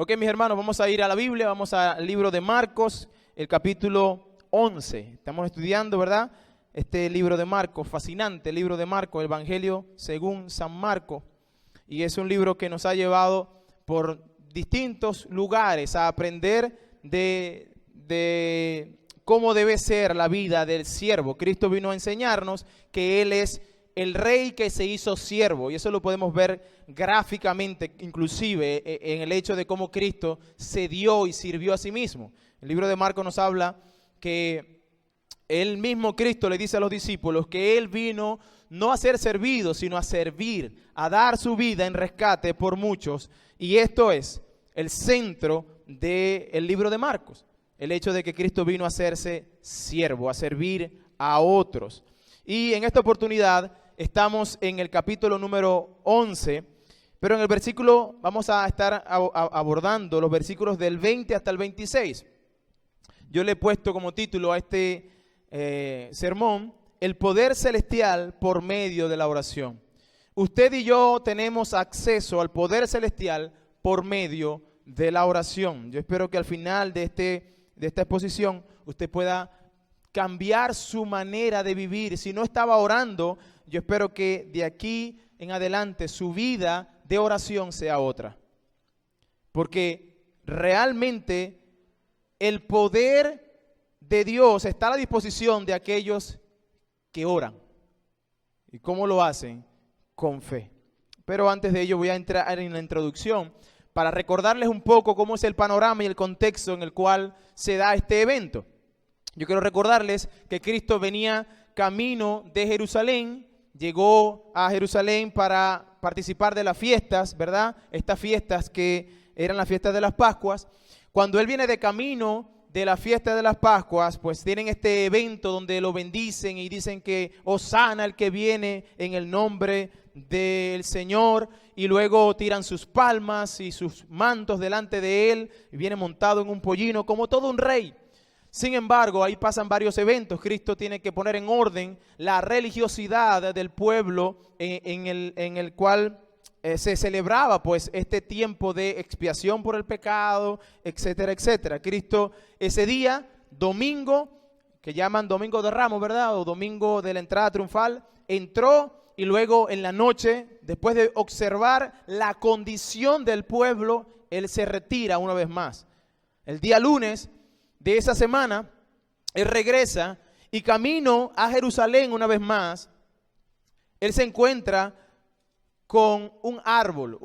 Ok, mis hermanos, vamos a ir a la Biblia, vamos al libro de Marcos, el capítulo 11. Estamos estudiando, ¿verdad? Este libro de Marcos, fascinante libro de Marcos, el Evangelio según San Marcos. Y es un libro que nos ha llevado por distintos lugares a aprender de cómo debe ser la vida del siervo. Cristo vino a enseñarnos que Él es el rey que se hizo siervo, y eso lo podemos ver gráficamente, inclusive en el hecho de cómo Cristo se dio y sirvió a sí mismo. El libro de Marcos nos habla que el mismo Cristo le dice a los discípulos que Él vino no a ser servido, sino a servir, a dar su vida en rescate por muchos, y esto es el centro del libro de Marcos, el hecho de que Cristo vino a hacerse siervo, a servir a otros. Y en esta oportunidad estamos en el capítulo número 11, pero en el versículo vamos a estar abordando los versículos del 20 hasta el 26. Yo le he puesto como título a este sermón, el poder celestial por medio de la oración. Usted y yo tenemos acceso al poder celestial por medio de la oración. Yo espero que al final de esta exposición usted pueda cambiar su manera de vivir. Si no estaba orando, yo espero que de aquí en adelante su vida de oración sea otra. Porque realmente el poder de Dios está a la disposición de aquellos que oran. ¿Y cómo lo hacen? Con fe. Pero antes de ello voy a entrar en la introducción para recordarles un poco cómo es el panorama y el contexto en el cual se da este evento. Yo quiero recordarles que Cristo venía camino de Jerusalén, llegó a Jerusalén para participar de las fiestas, ¿verdad? Estas fiestas que eran las fiestas de las Pascuas. Cuando Él viene de camino de la fiesta de las Pascuas, pues tienen este evento donde lo bendicen y dicen que Hosana el que viene en el nombre del Señor, y luego tiran sus palmas y sus mantos delante de Él, y viene montado en un pollino como todo un rey. Sin embargo, ahí pasan varios eventos. Cristo tiene que poner en orden la religiosidad del pueblo en el cual se celebraba pues este tiempo de expiación por el pecado, etcétera, etcétera. Cristo ese día, domingo, que llaman Domingo de Ramos, ¿verdad? O Domingo de la Entrada Triunfal, entró y luego en la noche, después de observar la condición del pueblo, Él se retira una vez más. El día lunes de esa semana, Él regresa y camino a Jerusalén una vez más. Él se encuentra con un árbol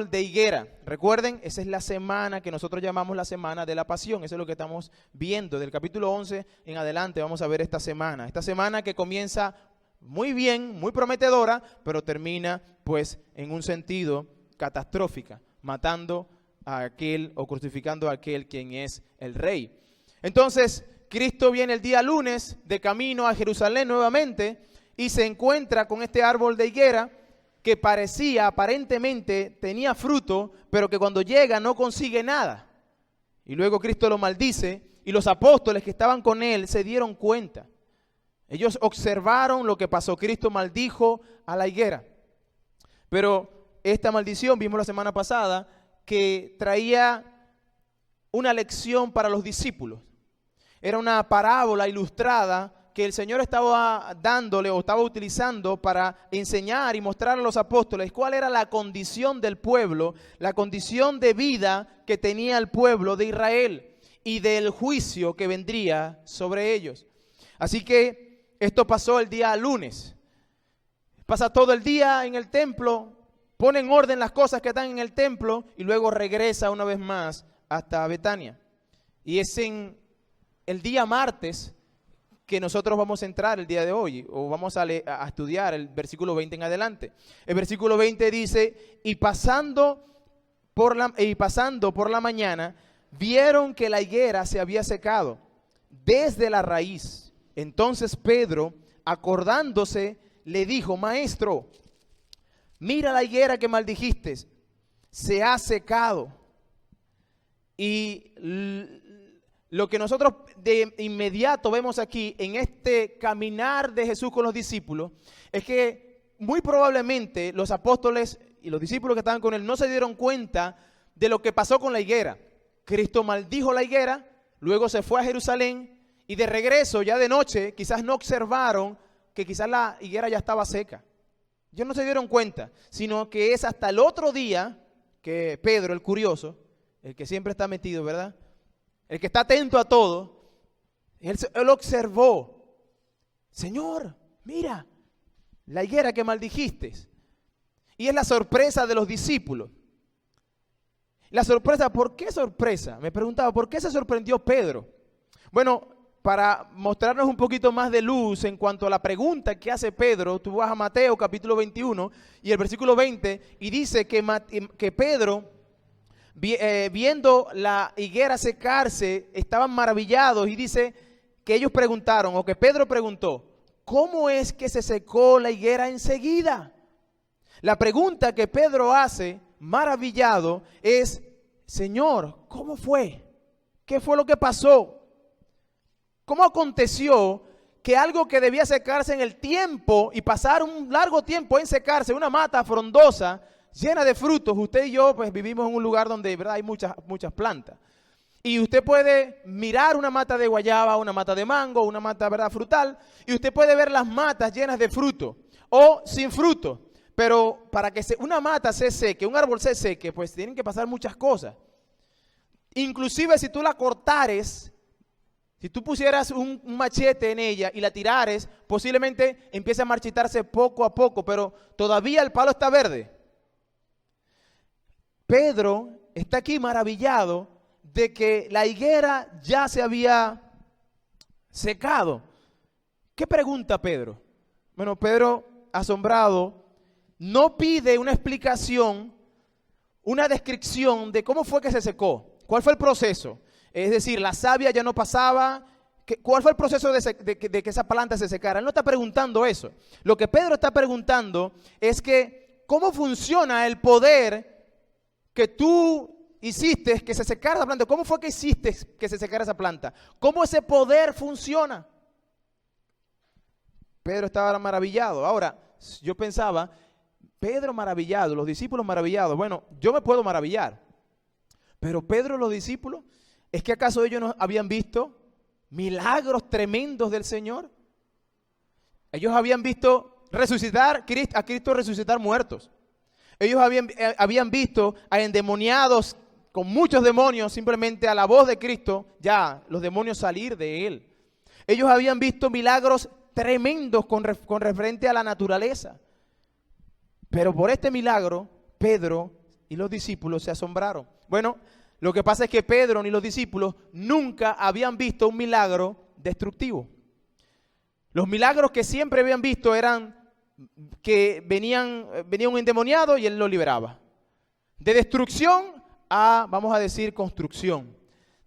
de higuera. Recuerden, esa es la semana que nosotros llamamos la semana de la pasión. Eso es lo que estamos viendo. Del capítulo 11 en adelante vamos a ver esta semana. Esta semana que comienza muy bien, muy prometedora, pero termina pues en un sentido catastrófica, matando a aquel o crucificando a aquel quien es el rey. Entonces, Cristo viene el día lunes de camino a Jerusalén nuevamente y se encuentra con este árbol de higuera que parecía, aparentemente, tenía fruto, pero que cuando llega no consigue nada. Y luego Cristo lo maldice y los apóstoles que estaban con Él se dieron cuenta. Ellos observaron lo que pasó. Cristo maldijo a la higuera. Pero esta maldición, vimos la semana pasada, que traía una lección para los discípulos. Era una parábola ilustrada que el Señor estaba dándole o estaba utilizando para enseñar y mostrar a los apóstoles cuál era la condición del pueblo, la condición de vida que tenía el pueblo de Israel y del juicio que vendría sobre ellos. Así que esto pasó el día lunes. Pasa todo el día en el templo, pone en orden las cosas que están en el templo y luego regresa una vez más hasta Betania. Y es en el día martes que nosotros vamos a entrar el día de hoy, o vamos a estudiar el versículo 20 en adelante. El versículo 20 dice, y pasando por la mañana, vieron que la higuera se había secado desde la raíz. Entonces Pedro, acordándose, le dijo, Maestro, mira la higuera que maldijiste, se ha secado. Y lo que nosotros de inmediato vemos aquí en este caminar de Jesús con los discípulos es que muy probablemente los apóstoles y los discípulos que estaban con Él no se dieron cuenta de lo que pasó con la higuera. Cristo maldijo la higuera, luego se fue a Jerusalén y de regreso, ya de noche, quizás no observaron que quizás la higuera ya estaba seca. Ellos no se dieron cuenta, sino que es hasta el otro día que Pedro, el curioso, el que siempre está metido, ¿verdad? El que está atento a todo, él observó, Señor, mira, la higuera que maldijiste. Y es la sorpresa de los discípulos. La sorpresa, ¿por qué sorpresa? Me preguntaba, ¿por qué se sorprendió Pedro? Bueno, para mostrarnos un poquito más de luz en cuanto a la pregunta que hace Pedro, tú vas a Mateo capítulo 21 y el versículo 20 y dice que Pedro, viendo la higuera secarse, estaban maravillados y dice que ellos preguntaron, o que Pedro preguntó, ¿cómo es que se secó la higuera enseguida? La pregunta que Pedro hace, maravillado, es, Señor, ¿cómo fue? ¿Qué fue lo que pasó? ¿Cómo aconteció que algo que debía secarse en el tiempo y pasar un largo tiempo en secarse, una mata frondosa, llena de frutos? Usted y yo pues vivimos en un lugar donde, ¿verdad?, hay muchas plantas. Y usted puede mirar una mata de guayaba, una mata de mango, una mata, ¿verdad?, frutal, y usted puede ver las matas llenas de fruto o sin fruto. Pero para que una mata se seque, un árbol se seque, pues tienen que pasar muchas cosas. Inclusive si tú la cortares, si tú pusieras un machete en ella y la tirares, posiblemente empiece a marchitarse poco a poco, pero todavía el palo está verde. Pedro está aquí maravillado de que la higuera ya se había secado. ¿Qué pregunta Pedro? Bueno, Pedro, asombrado, no pide una explicación, una descripción de cómo fue que se secó, cuál fue el proceso. Es decir, la savia ya no pasaba, ¿cuál fue el proceso de que esa planta se secara? Él no está preguntando eso. Lo que Pedro está preguntando es que ¿cómo funciona el poder que tú hiciste que se secara esa planta? ¿Cómo fue que hiciste que se secara esa planta? ¿Cómo ese poder funciona? Pedro estaba maravillado. Ahora, yo pensaba, Pedro maravillado, los discípulos maravillados. Bueno, yo me puedo maravillar, pero Pedro y los discípulos, ¿es que acaso ellos no habían visto milagros tremendos del Señor? Ellos habían visto a Cristo resucitar muertos. Ellos habían visto a endemoniados con muchos demonios, simplemente a la voz de Cristo, ya los demonios salir de él. Ellos habían visto milagros tremendos con referente a la naturaleza. Pero por este milagro, Pedro y los discípulos se asombraron. Bueno, lo que pasa es que Pedro ni los discípulos nunca habían visto un milagro destructivo. Los milagros que siempre habían visto eran que venía un endemoniado y él lo liberaba. De destrucción a, vamos a decir, construcción.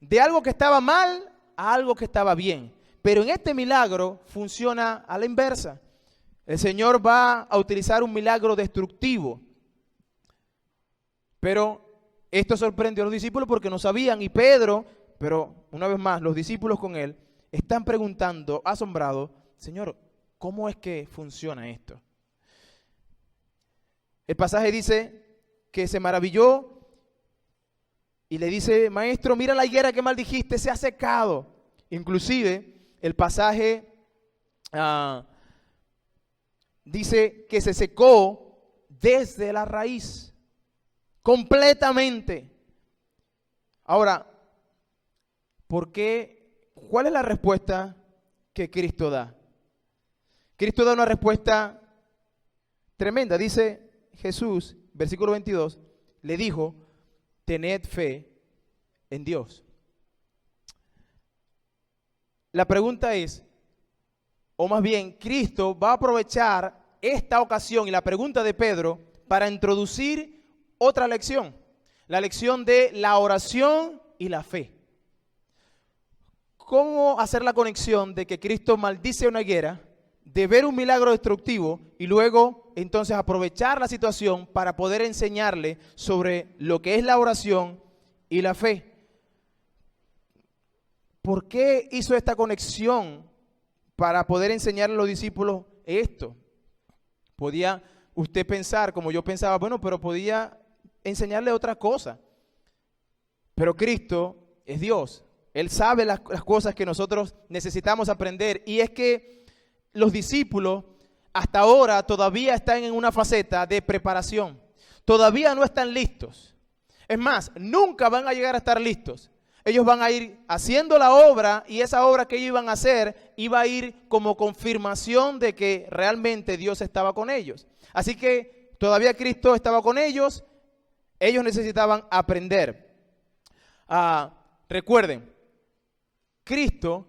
De algo que estaba mal a algo que estaba bien. Pero en este milagro funciona a la inversa. El Señor va a utilizar un milagro destructivo. Pero esto sorprendió a los discípulos porque no sabían. Y Pedro, pero una vez más, los discípulos con él, están preguntando, asombrados, Señor, ¿cómo es que funciona esto? El pasaje dice que se maravilló y le dice, maestro, mira la higuera que maldijiste, se ha secado. Inclusive, el pasaje dice que se secó desde la raíz, completamente. Ahora, ¿por qué? ¿Cuál es la respuesta que Cristo da? Cristo da una respuesta tremenda. Dice Jesús, versículo 22, le dijo, tened fe en Dios. La pregunta es, o más bien, Cristo va a aprovechar esta ocasión y la pregunta de Pedro para introducir otra lección, la lección de la oración y la fe. ¿Cómo hacer la conexión de que Cristo maldice una higuera, de ver un milagro destructivo y luego entonces aprovechar la situación para poder enseñarle sobre lo que es la oración y la fe? ¿Por qué hizo esta conexión para poder enseñarle a los discípulos esto? Podía usted pensar, como yo pensaba, bueno, pero podía enseñarle otra cosa. Pero Cristo es Dios. Él sabe las cosas que nosotros necesitamos aprender. Y es que los discípulos hasta ahora todavía están en una faceta de preparación. Todavía no están listos. Es más, nunca van a llegar a estar listos. Ellos van a ir haciendo la obra y esa obra que ellos iban a hacer iba a ir como confirmación de que realmente Dios estaba con ellos. Así que todavía Cristo estaba con ellos. Ellos necesitaban aprender. Recuerden, Cristo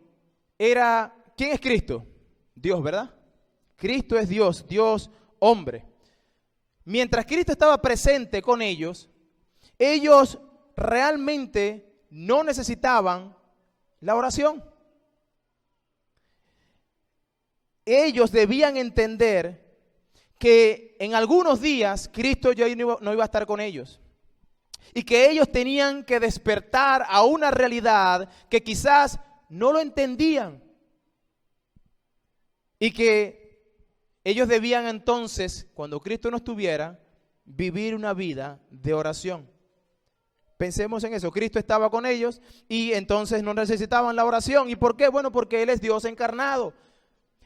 era... ¿Quién es Cristo? Dios, ¿verdad? Cristo es Dios, Dios hombre. Mientras Cristo estaba presente con ellos, ellos realmente no necesitaban la oración. Ellos debían entender que en algunos días Cristo ya no iba a estar con ellos. Y que ellos tenían que despertar a una realidad que quizás no lo entendían. Y que ellos debían entonces, cuando Cristo no estuviera, vivir una vida de oración. Pensemos en eso. Cristo estaba con ellos y entonces no necesitaban la oración. ¿Y por qué? Bueno, porque Él es Dios encarnado.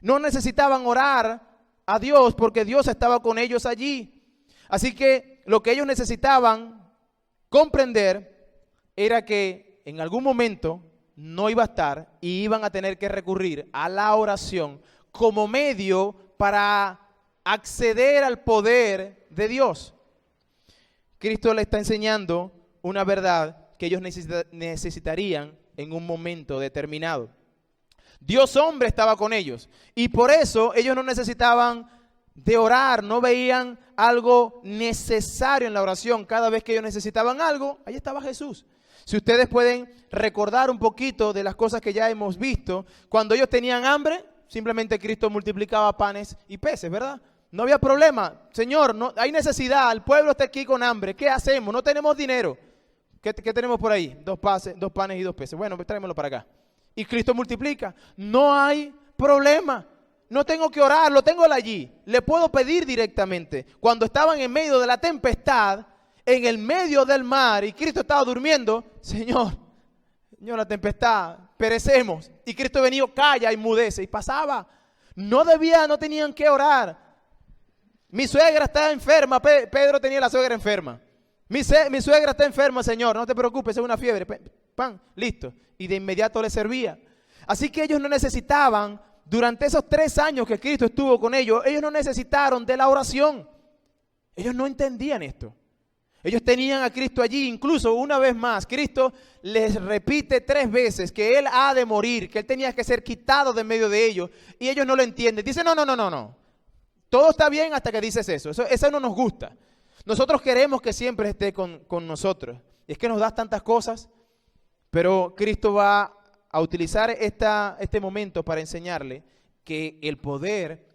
No necesitaban orar a Dios porque Dios estaba con ellos allí. Así que lo que ellos necesitaban comprender era que en algún momento no iba a estar y iban a tener que recurrir a la oración como medio para acceder al poder de Dios. Cristo le está enseñando una verdad que ellos necesitarían en un momento determinado. Dios hombre estaba con ellos y por eso ellos no necesitaban de orar, no veían algo necesario en la oración. Cada vez que ellos necesitaban algo, ahí estaba Jesús. Si ustedes pueden recordar un poquito de las cosas que ya hemos visto, cuando ellos tenían hambre, simplemente Cristo multiplicaba panes y peces, ¿verdad? No había problema. Señor, no hay necesidad, el pueblo está aquí con hambre. ¿Qué hacemos? No tenemos dinero. ¿Qué tenemos por ahí? 2 panes y 2 peces. Bueno, pues tráemelo para acá. Y Cristo multiplica. No hay problema. No tengo que orar, lo tengo allí. Le puedo pedir directamente. Cuando estaban en medio de la tempestad, en el medio del mar, y Cristo estaba durmiendo, Señor, la tempestad, perecemos. Y Cristo venía, calla, enmudece, y pasaba. No tenían que orar. Mi suegra está enferma. Pedro tenía la suegra enferma. Mi suegra está enferma, Señor, no te preocupes, es una fiebre. Pan, listo. Y de inmediato le servía. Así que ellos no necesitaban, durante esos 3 años que Cristo estuvo con ellos, ellos no necesitaron de la oración. Ellos no entendían esto. Ellos tenían a Cristo allí. Incluso una vez más, Cristo les repite 3 veces que Él ha de morir, que Él tenía que ser quitado de medio de ellos. Y ellos no lo entienden. Dicen, no. Todo está bien hasta que dices eso. Eso no nos gusta. Nosotros queremos que siempre esté con nosotros. Y es que nos das tantas cosas, pero Cristo va a utilizar este momento para enseñarle que el poder,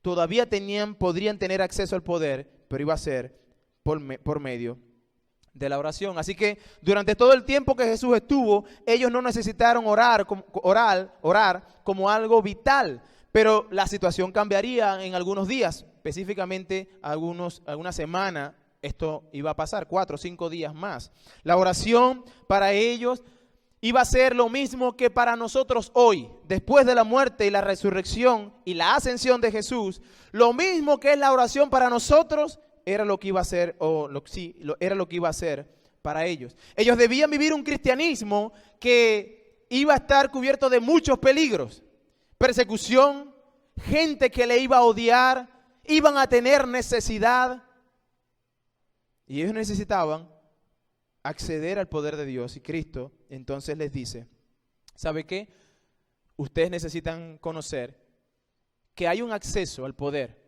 todavía podrían tener acceso al poder, pero iba a ser por medio de la oración. Así que durante todo el tiempo que Jesús estuvo, ellos no necesitaron orar como algo vital, pero la situación cambiaría en algunos días. Específicamente alguna semana esto iba a pasar, 4 o 5 días más. La oración para ellos iba a ser lo mismo que para nosotros hoy, después de la muerte y la resurrección y la ascensión de Jesús. Lo mismo que es la oración para nosotros era lo que iba a ser, era lo que iba a ser para ellos. Ellos debían vivir un cristianismo que iba a estar cubierto de muchos peligros, persecución, gente que le iba a odiar, iban a tener necesidad. Y ellos necesitaban acceder al poder de Dios. Y Cristo entonces les dice, ¿sabe qué? Ustedes necesitan conocer que hay un acceso al poder.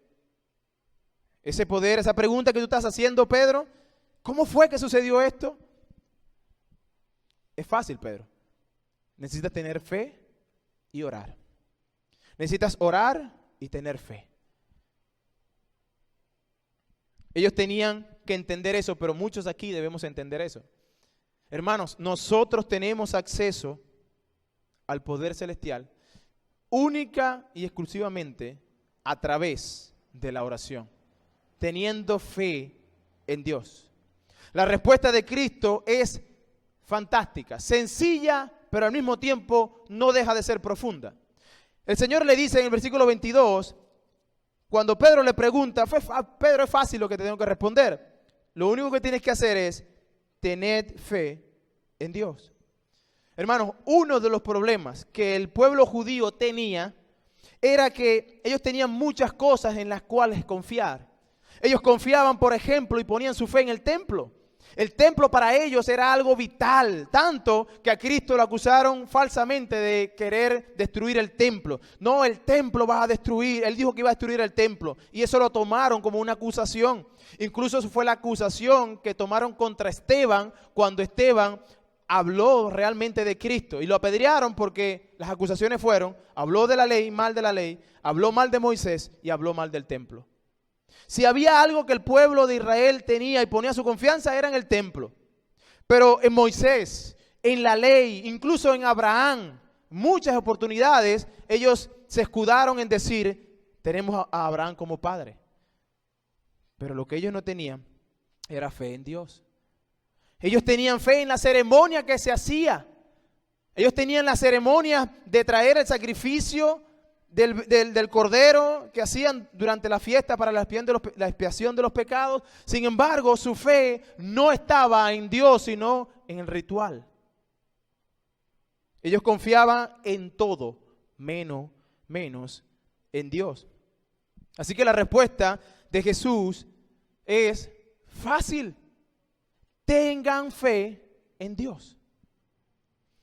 Ese poder, esa pregunta que tú estás haciendo, Pedro, ¿cómo fue que sucedió esto? Es fácil, Pedro. Necesitas tener fe y orar. Necesitas orar y tener fe. Ellos tenían que entender eso, pero muchos aquí debemos entender eso. Hermanos, nosotros tenemos acceso al poder celestial única y exclusivamente a través de la oración, teniendo fe en Dios. La respuesta de Cristo es fantástica, sencilla, pero al mismo tiempo no deja de ser profunda. El Señor le dice en el versículo 22, cuando Pedro le pregunta, Pedro, es fácil lo que te tengo que responder. Lo único que tienes que hacer es tener fe en Dios. Hermanos, uno de los problemas que el pueblo judío tenía era que ellos tenían muchas cosas en las cuales confiar. Ellos confiaban, por ejemplo, y ponían su fe en el templo. El templo para ellos era algo vital, tanto que a Cristo lo acusaron falsamente de querer destruir el templo. No, el templo vas a destruir. Él dijo que iba a destruir el templo y eso lo tomaron como una acusación. Incluso eso fue la acusación que tomaron contra Esteban cuando Esteban habló realmente de Cristo y lo apedrearon porque las acusaciones fueron, habló de la ley, mal de la ley, habló mal de Moisés y habló mal del templo. Si había algo que el pueblo de Israel tenía y ponía su confianza era en el templo. Pero en Moisés, en la ley, incluso en Abraham, muchas oportunidades, ellos se escudaron en decir, tenemos a Abraham como padre. Pero lo que ellos no tenían era fe en Dios. Ellos tenían fe en la ceremonia que se hacía. Ellos tenían la ceremonia de traer el sacrificio del cordero que hacían durante la fiesta para la expiación de los pecados. Sin embargo, su fe no estaba en Dios, sino en el ritual. Ellos confiaban en todo, menos en Dios. Así que la respuesta de Jesús es fácil. Tengan fe en Dios.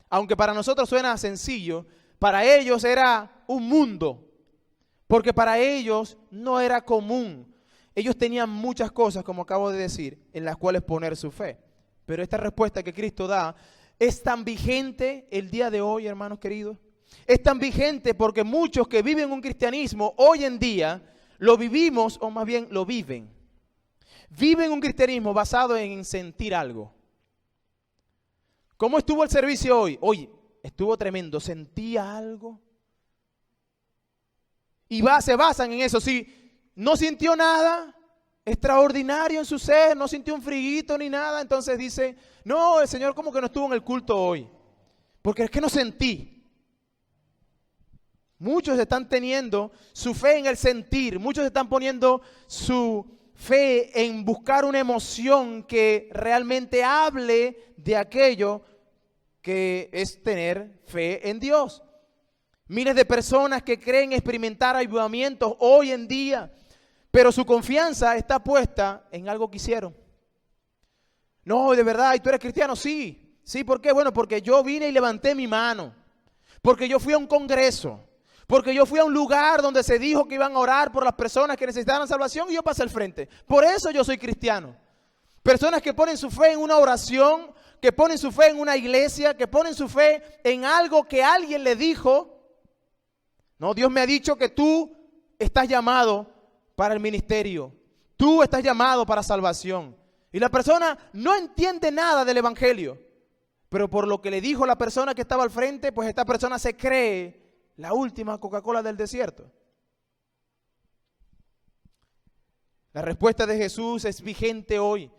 Aunque para nosotros suena sencillo, para ellos era un mundo, porque para ellos no era común. Ellos tenían muchas cosas, como acabo de decir, en las cuales poner su fe. Pero esta respuesta que Cristo da es tan vigente el día de hoy, hermanos queridos. Es tan vigente porque muchos que viven un cristianismo hoy en día lo vivimos, o más bien lo viven. Viven un cristianismo basado en sentir algo. ¿Cómo estuvo el servicio hoy? Oye, estuvo tremendo. ¿Sentía algo? Y se basan en eso. Si no sintió nada extraordinario en su ser, no sintió un friguito ni nada, entonces dice, no, el Señor como que no estuvo en el culto hoy. Porque es que no sentí. Muchos están teniendo su fe en el sentir. Muchos están poniendo su fe en buscar una emoción que realmente hable de aquello que es tener fe en Dios. Miles de personas que creen experimentar avivamientos hoy en día, pero su confianza está puesta en algo que hicieron. No, de verdad, ¿y tú eres cristiano? Sí. ¿Sí? ¿Por qué? Bueno, porque yo vine y levanté mi mano, porque yo fui a un congreso, porque yo fui a un lugar donde se dijo que iban a orar por las personas que necesitaban salvación y yo pasé al frente. Por eso yo soy cristiano. Personas que ponen su fe en una oración, que ponen su fe en una iglesia, que ponen su fe en algo que alguien le dijo. No, Dios me ha dicho que tú estás llamado para el ministerio. Tú estás llamado para salvación. Y la persona no entiende nada del evangelio. Pero por lo que le dijo la persona que estaba al frente, pues esta persona se cree la última Coca-Cola del desierto. La respuesta de Jesús es vigente hoy.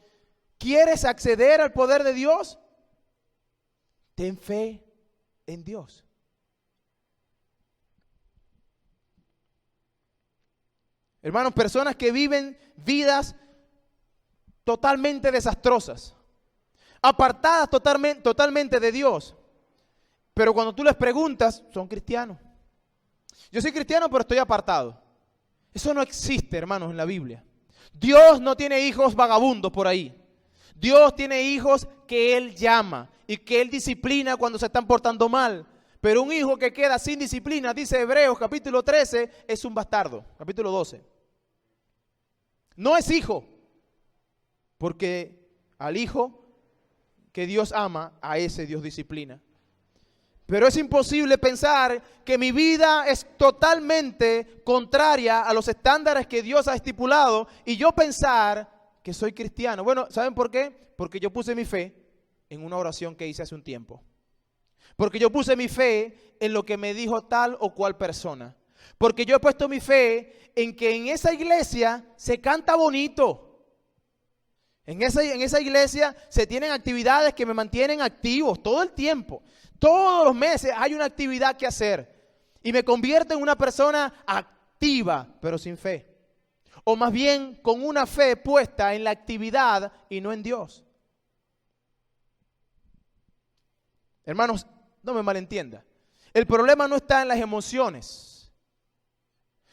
¿Quieres acceder al poder de Dios? Ten fe en Dios. Hermanos, personas que viven vidas totalmente desastrosas, apartadas totalmente de Dios. Pero cuando tú les preguntas, son cristianos. Yo soy cristiano, pero estoy apartado. Eso no existe, hermanos, en la Biblia. Dios no tiene hijos vagabundos por ahí. Dios tiene hijos que Él llama y que Él disciplina cuando se están portando mal. Pero un hijo que queda sin disciplina, dice Hebreos capítulo 13, es un bastardo. Capítulo 12. No es hijo, porque al hijo que Dios ama, a ese Dios disciplina. Pero es imposible pensar que mi vida es totalmente contraria a los estándares que Dios ha estipulado y yo pensar que soy cristiano. Bueno, ¿saben por qué? Porque yo puse mi fe en una oración que hice hace un tiempo. Porque yo puse mi fe en lo que me dijo tal o cual persona. Porque yo he puesto mi fe en que en esa iglesia se canta bonito. En esa iglesia se tienen actividades que me mantienen activos todo el tiempo. Todos los meses hay una actividad que hacer. Y me convierto en una persona activa, pero sin fe. O más bien con una fe puesta en la actividad y no en Dios. Hermanos, no me malentienda. El problema no está en las emociones.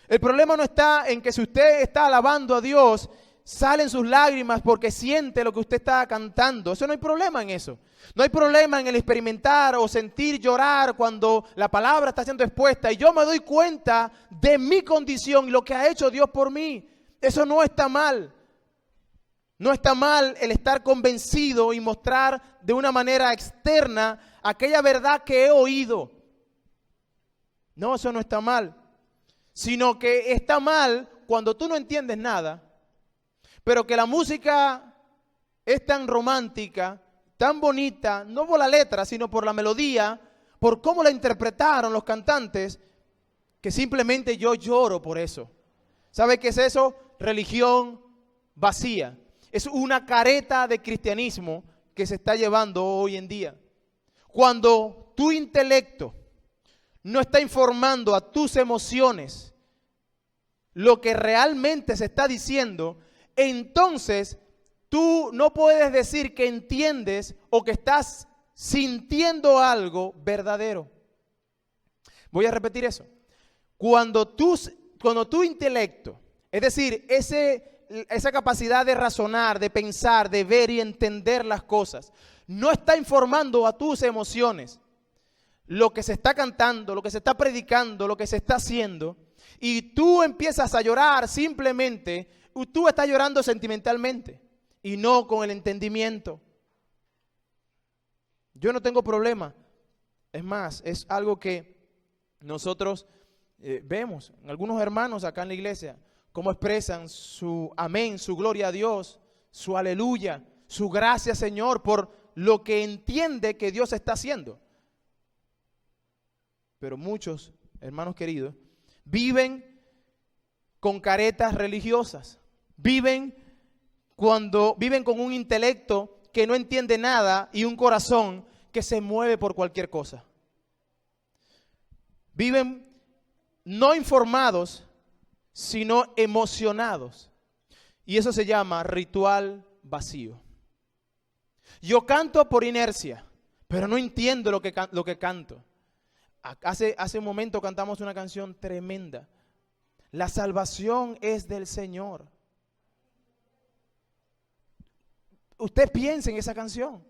El problema no está en que si usted está alabando a Dios, salen sus lágrimas porque siente lo que usted está cantando. Eso no hay problema en eso. No hay problema en el experimentar o sentir llorar cuando la palabra está siendo expuesta y yo me doy cuenta de mi condición y lo que ha hecho Dios por mí. Eso no está mal. No está mal el estar convencido y mostrar de una manera externa aquella verdad que he oído. No, eso no está mal. Sino que está mal cuando tú no entiendes nada, pero que la música es tan romántica, tan bonita, no por la letra, sino por la melodía, por cómo la interpretaron los cantantes, que simplemente yo lloro por eso. ¿Sabe qué es eso? Religión vacía. Es una careta de cristianismo que se está llevando hoy en día. Cuando tu intelecto no está informando a tus emociones lo que realmente se está diciendo, entonces tú no puedes decir que entiendes o que estás sintiendo algo verdadero. Voy a repetir eso. Cuando tu intelecto, es decir, esa capacidad de razonar, de pensar, de ver y entender las cosas, no está informando a tus emociones lo que se está cantando, lo que se está predicando, lo que se está haciendo, y tú empiezas a llorar simplemente, tú estás llorando sentimentalmente y no con el entendimiento. Yo no tengo problema. Es más, es algo que nosotros vemos en algunos hermanos acá en la iglesia, cómo expresan su amén, su gloria a Dios, su aleluya, su gracias, Señor, por lo que entiende que Dios está haciendo. Pero muchos, hermanos queridos, viven con caretas religiosas. Viven con un intelecto que no entiende nada y un corazón que se mueve por cualquier cosa. Viven no informados, sino emocionados. Y eso se llama ritual vacío. Yo canto por inercia, pero no entiendo lo que canto. Hace un momento cantamos una canción tremenda. La salvación es del Señor. Usted piense en esa canción.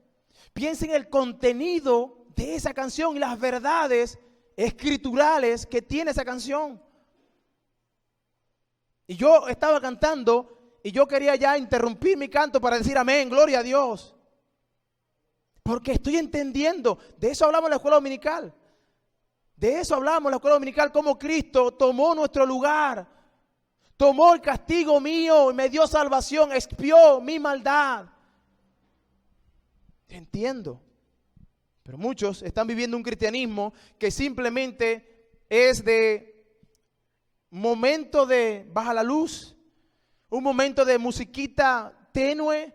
Piense en el contenido de esa canción y las verdades escriturales que tiene esa canción. Y yo estaba cantando y yo quería ya interrumpir mi canto para decir amén, gloria a Dios. Porque estoy entendiendo. De eso hablamos en la escuela dominical. De eso hablamos en la escuela dominical, cómo Cristo tomó nuestro lugar. Tomó el castigo mío y me dio salvación, expió mi maldad. Entiendo. Pero muchos están viviendo un cristianismo que simplemente es de momento de baja la luz, un momento de musiquita tenue,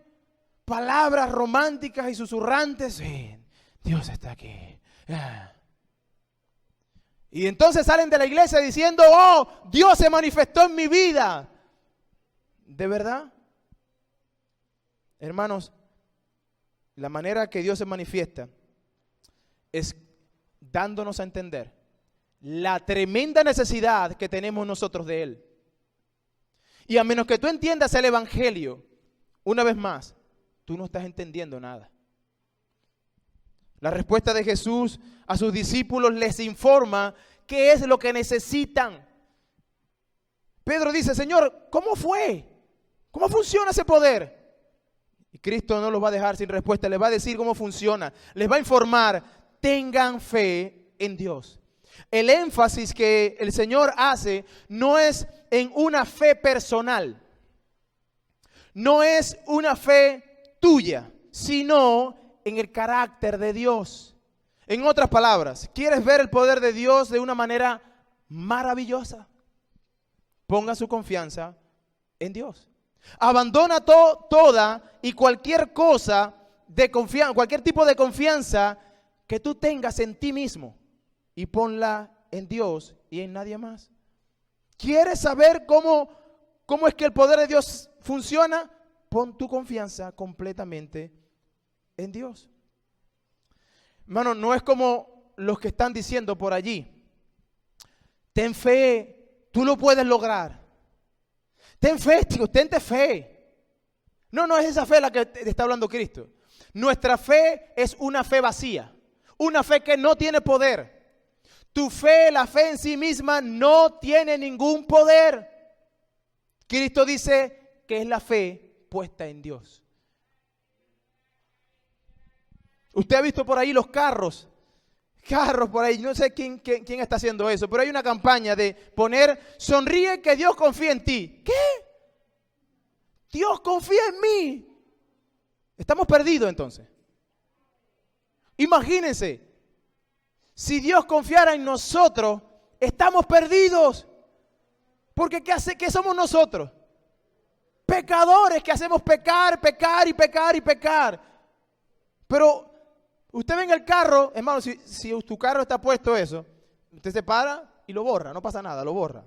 palabras románticas y susurrantes. Sí, Dios está aquí. Y entonces salen de la iglesia diciendo, oh, Dios se manifestó en mi vida. ¿De verdad? Hermanos, la manera que Dios se manifiesta es dándonos a entender la tremenda necesidad que tenemos nosotros de Él. Y a menos que tú entiendas el evangelio, una vez más, tú no estás entendiendo nada. La respuesta de Jesús a sus discípulos les informa qué es lo que necesitan. Pedro dice, Señor, ¿cómo fue? ¿Cómo funciona ese poder? Y Cristo no los va a dejar sin respuesta, les va a decir cómo funciona. Les va a informar, tengan fe en Dios. El énfasis que el Señor hace no es en una fe personal, no es una fe tuya, sino en el carácter de Dios. En otras palabras, ¿quieres ver el poder de Dios de una manera maravillosa? Ponga su confianza en Dios. Abandona toda y cualquier cosa de confianza, cualquier tipo de confianza que tú tengas en ti mismo y ponla en Dios y en nadie más. ¿Quieres saber cómo es que el poder de Dios funciona? Pon tu confianza completamente en Dios. Hermano, no es como los que están diciendo por allí: ten fe, tú lo puedes lograr. Ten fe, tío, tente fe. No es esa fe la que te está hablando Cristo. Nuestra fe es una fe vacía, una fe que no tiene poder. Tu fe, la fe en sí misma, no tiene ningún poder. Cristo dice que es la fe puesta en Dios. Usted ha visto por ahí los carros por ahí, no sé quién está haciendo eso, pero hay una campaña de poner: sonríe que Dios confía en ti. ¿Qué? Dios confía en mí. Estamos perdidos entonces. Imagínense, si Dios confiara en nosotros, estamos perdidos. Porque ¿qué somos nosotros? Pecadores que hacemos pecar y pecar. Pero usted ve en el carro, hermano, si tu carro está puesto eso, usted se para y lo borra, no pasa nada, lo borra.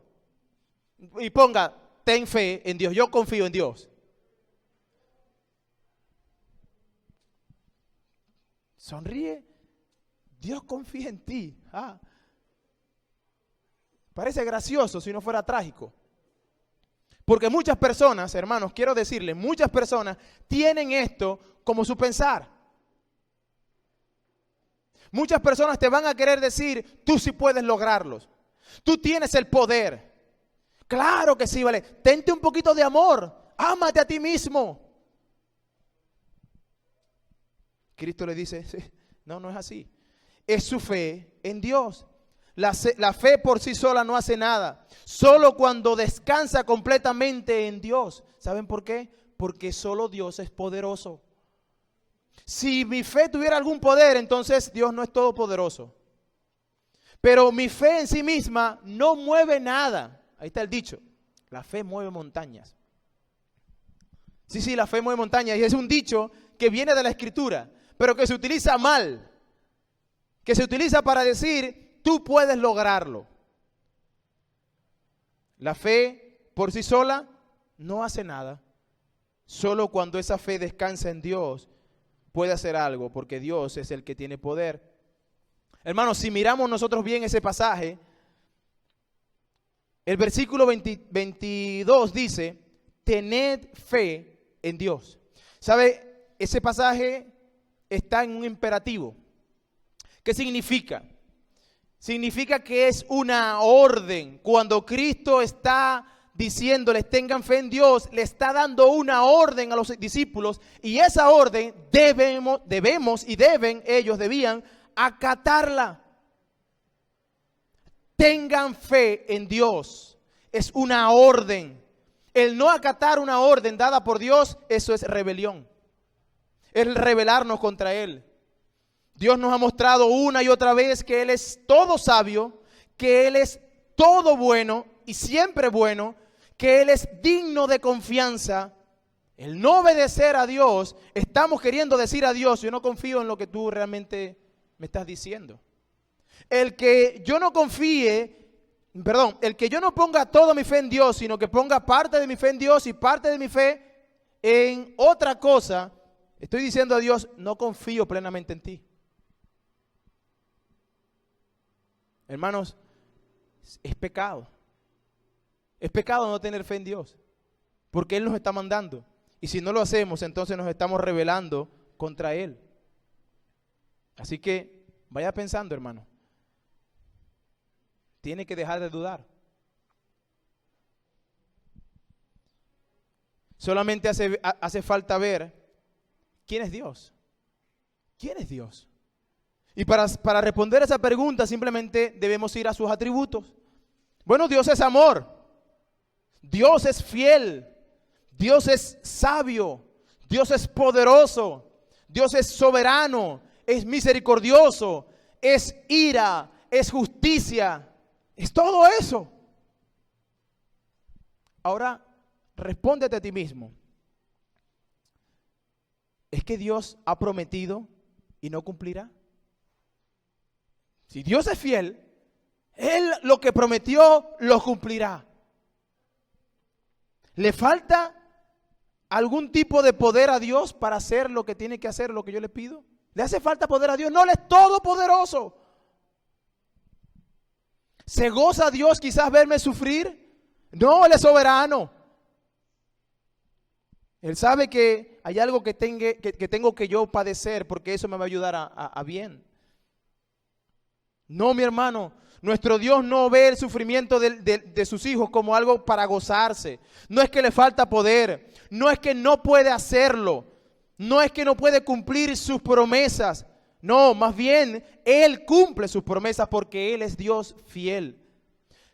Y ponga: ten fe en Dios, yo confío en Dios. Sonríe, Dios confía en ti. Parece gracioso si no fuera trágico. Porque muchas personas, hermanos, quiero decirles, muchas personas tienen esto como su pensar. Muchas personas te van a querer decir: tú sí puedes lograrlos. Tú tienes el poder. Claro que sí, vale. Tente un poquito de amor. Ámate a ti mismo. Cristo le dice: no es así. Es su fe en Dios. La fe por sí sola no hace nada. Solo cuando descansa completamente en Dios. ¿Saben por qué? Porque solo Dios es poderoso. Si mi fe tuviera algún poder, entonces Dios no es todopoderoso. Pero mi fe en sí misma no mueve nada. Ahí está el dicho: la fe mueve montañas. Sí, la fe mueve montañas. Y es un dicho que viene de la Escritura, pero que se utiliza mal. Que se utiliza para decir: tú puedes lograrlo. La fe por sí sola no hace nada. Solo cuando esa fe descansa en Dios puede hacer algo, porque Dios es el que tiene poder. Hermanos, si miramos nosotros bien ese pasaje, el versículo 22 dice: tened fe en Dios. ¿Sabe? Ese pasaje está en un imperativo. ¿Qué significa? Significa que es una orden. Cuando Cristo está diciéndoles: tengan fe en Dios, le está dando una orden a los discípulos, y esa orden ellos debían acatarla. Tengan fe en Dios. Es una orden. El no acatar una orden dada por Dios, eso es rebelión. Es rebelarnos contra Él. Dios nos ha mostrado una y otra vez que Él es todo sabio, que Él es todo bueno y siempre bueno, que Él es digno de confianza. El no obedecer a Dios, estamos queriendo decir a Dios: yo no confío en lo que tú realmente me estás diciendo. El que yo no ponga toda mi fe en Dios, sino que ponga parte de mi fe en Dios y parte de mi fe en otra cosa, estoy diciendo a Dios: no confío plenamente en ti. Hermanos, es pecado. Es pecado no tener fe en Dios, porque Él nos está mandando. Y si no lo hacemos, entonces nos estamos rebelando contra Él. Así que vaya pensando, hermano. Tiene que dejar de dudar. Solamente hace falta ver quién es Dios. ¿Quién es Dios? Y para responder a esa pregunta simplemente debemos ir a sus atributos. Bueno, Dios es amor. Dios es fiel. Dios es sabio. Dios es poderoso. Dios es soberano. Es misericordioso. Es ira. Es justicia. Es todo eso. Ahora, respóndete a ti mismo. ¿Es que Dios ha prometido y no cumplirá? Si Dios es fiel, Él lo que prometió lo cumplirá. ¿Le falta algún tipo de poder a Dios para hacer lo que tiene que hacer, lo que yo le pido? ¿Le hace falta poder a Dios? No, Él es todopoderoso. ¿Se goza Dios quizás verme sufrir? No, Él es soberano. Él sabe que hay algo que tengo que yo padecer porque eso me va a ayudar a bien. No, mi hermano, nuestro Dios no ve el sufrimiento de sus hijos como algo para gozarse. No es que le falta poder, no es que no puede hacerlo, no es que no puede cumplir sus promesas. No, más bien, Él cumple sus promesas porque Él es Dios fiel.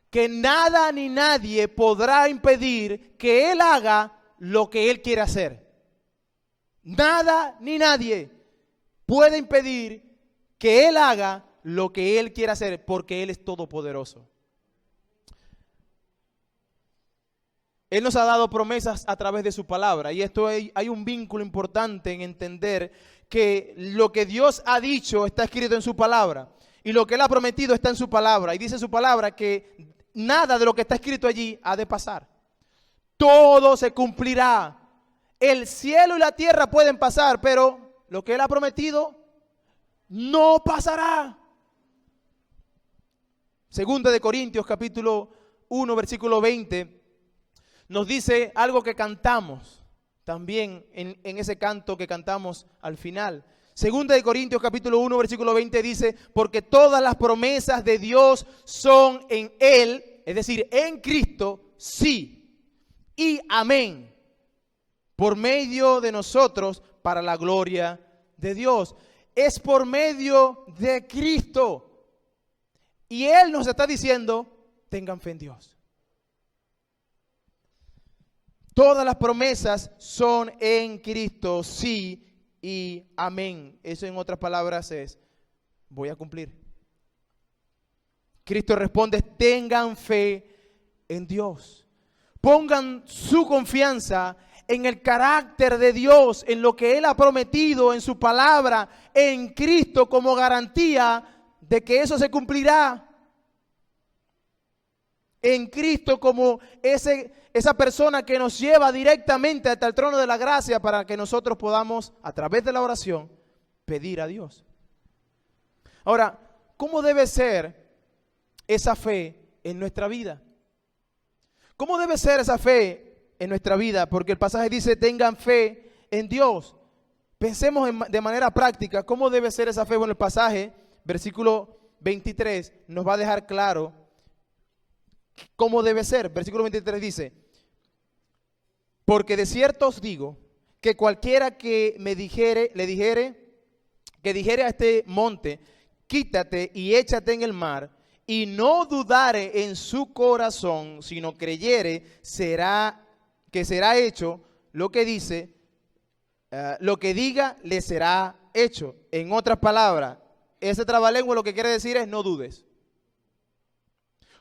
Que nada ni nadie podrá impedir que Él haga lo que Él quiere hacer. Nada ni nadie puede impedir que Él haga lo que Él quiere hacer porque Él es todopoderoso. Él nos ha dado promesas a través de su palabra y esto hay un vínculo importante en entender que lo que Dios ha dicho está escrito en su palabra y lo que Él ha prometido está en su palabra y dice su palabra que nada de lo que está escrito allí ha de pasar. Todo se cumplirá. El cielo y la tierra pueden pasar, pero lo que Él ha prometido no pasará. Segunda de Corintios capítulo 1 versículo 20 nos dice algo que cantamos también en ese canto que cantamos al final. Segunda de Corintios capítulo 1 versículo 20 dice, porque todas las promesas de Dios son en Él, es decir, en Cristo, sí y amén, por medio de nosotros para la gloria de Dios. Es por medio de Cristo. Y Él nos está diciendo, tengan fe en Dios. Todas las promesas son en Cristo, sí y amén. Eso en otras palabras es, voy a cumplir. Cristo responde, tengan fe en Dios. Pongan su confianza en el carácter de Dios, en lo que Él ha prometido en su palabra, en Cristo como garantía de que eso se cumplirá. En Cristo como esa persona que nos lleva directamente hasta el trono de la gracia para que nosotros podamos, a través de la oración, pedir a Dios. Ahora, ¿cómo debe ser esa fe en nuestra vida? ¿Cómo debe ser esa fe en nuestra vida? Porque el pasaje dice, tengan fe en Dios. Pensemos de manera práctica, ¿cómo debe ser esa fe? Bueno, el pasaje, versículo 23, nos va a dejar claro cómo debe ser. Versículo 23 dice, porque de cierto os digo, que cualquiera que dijere a este monte, quítate y échate en el mar, y no dudare en su corazón, sino creyere que será hecho lo que dice, lo que diga le será hecho. En otras palabras, ese trabalengua lo que quiere decir es no dudes.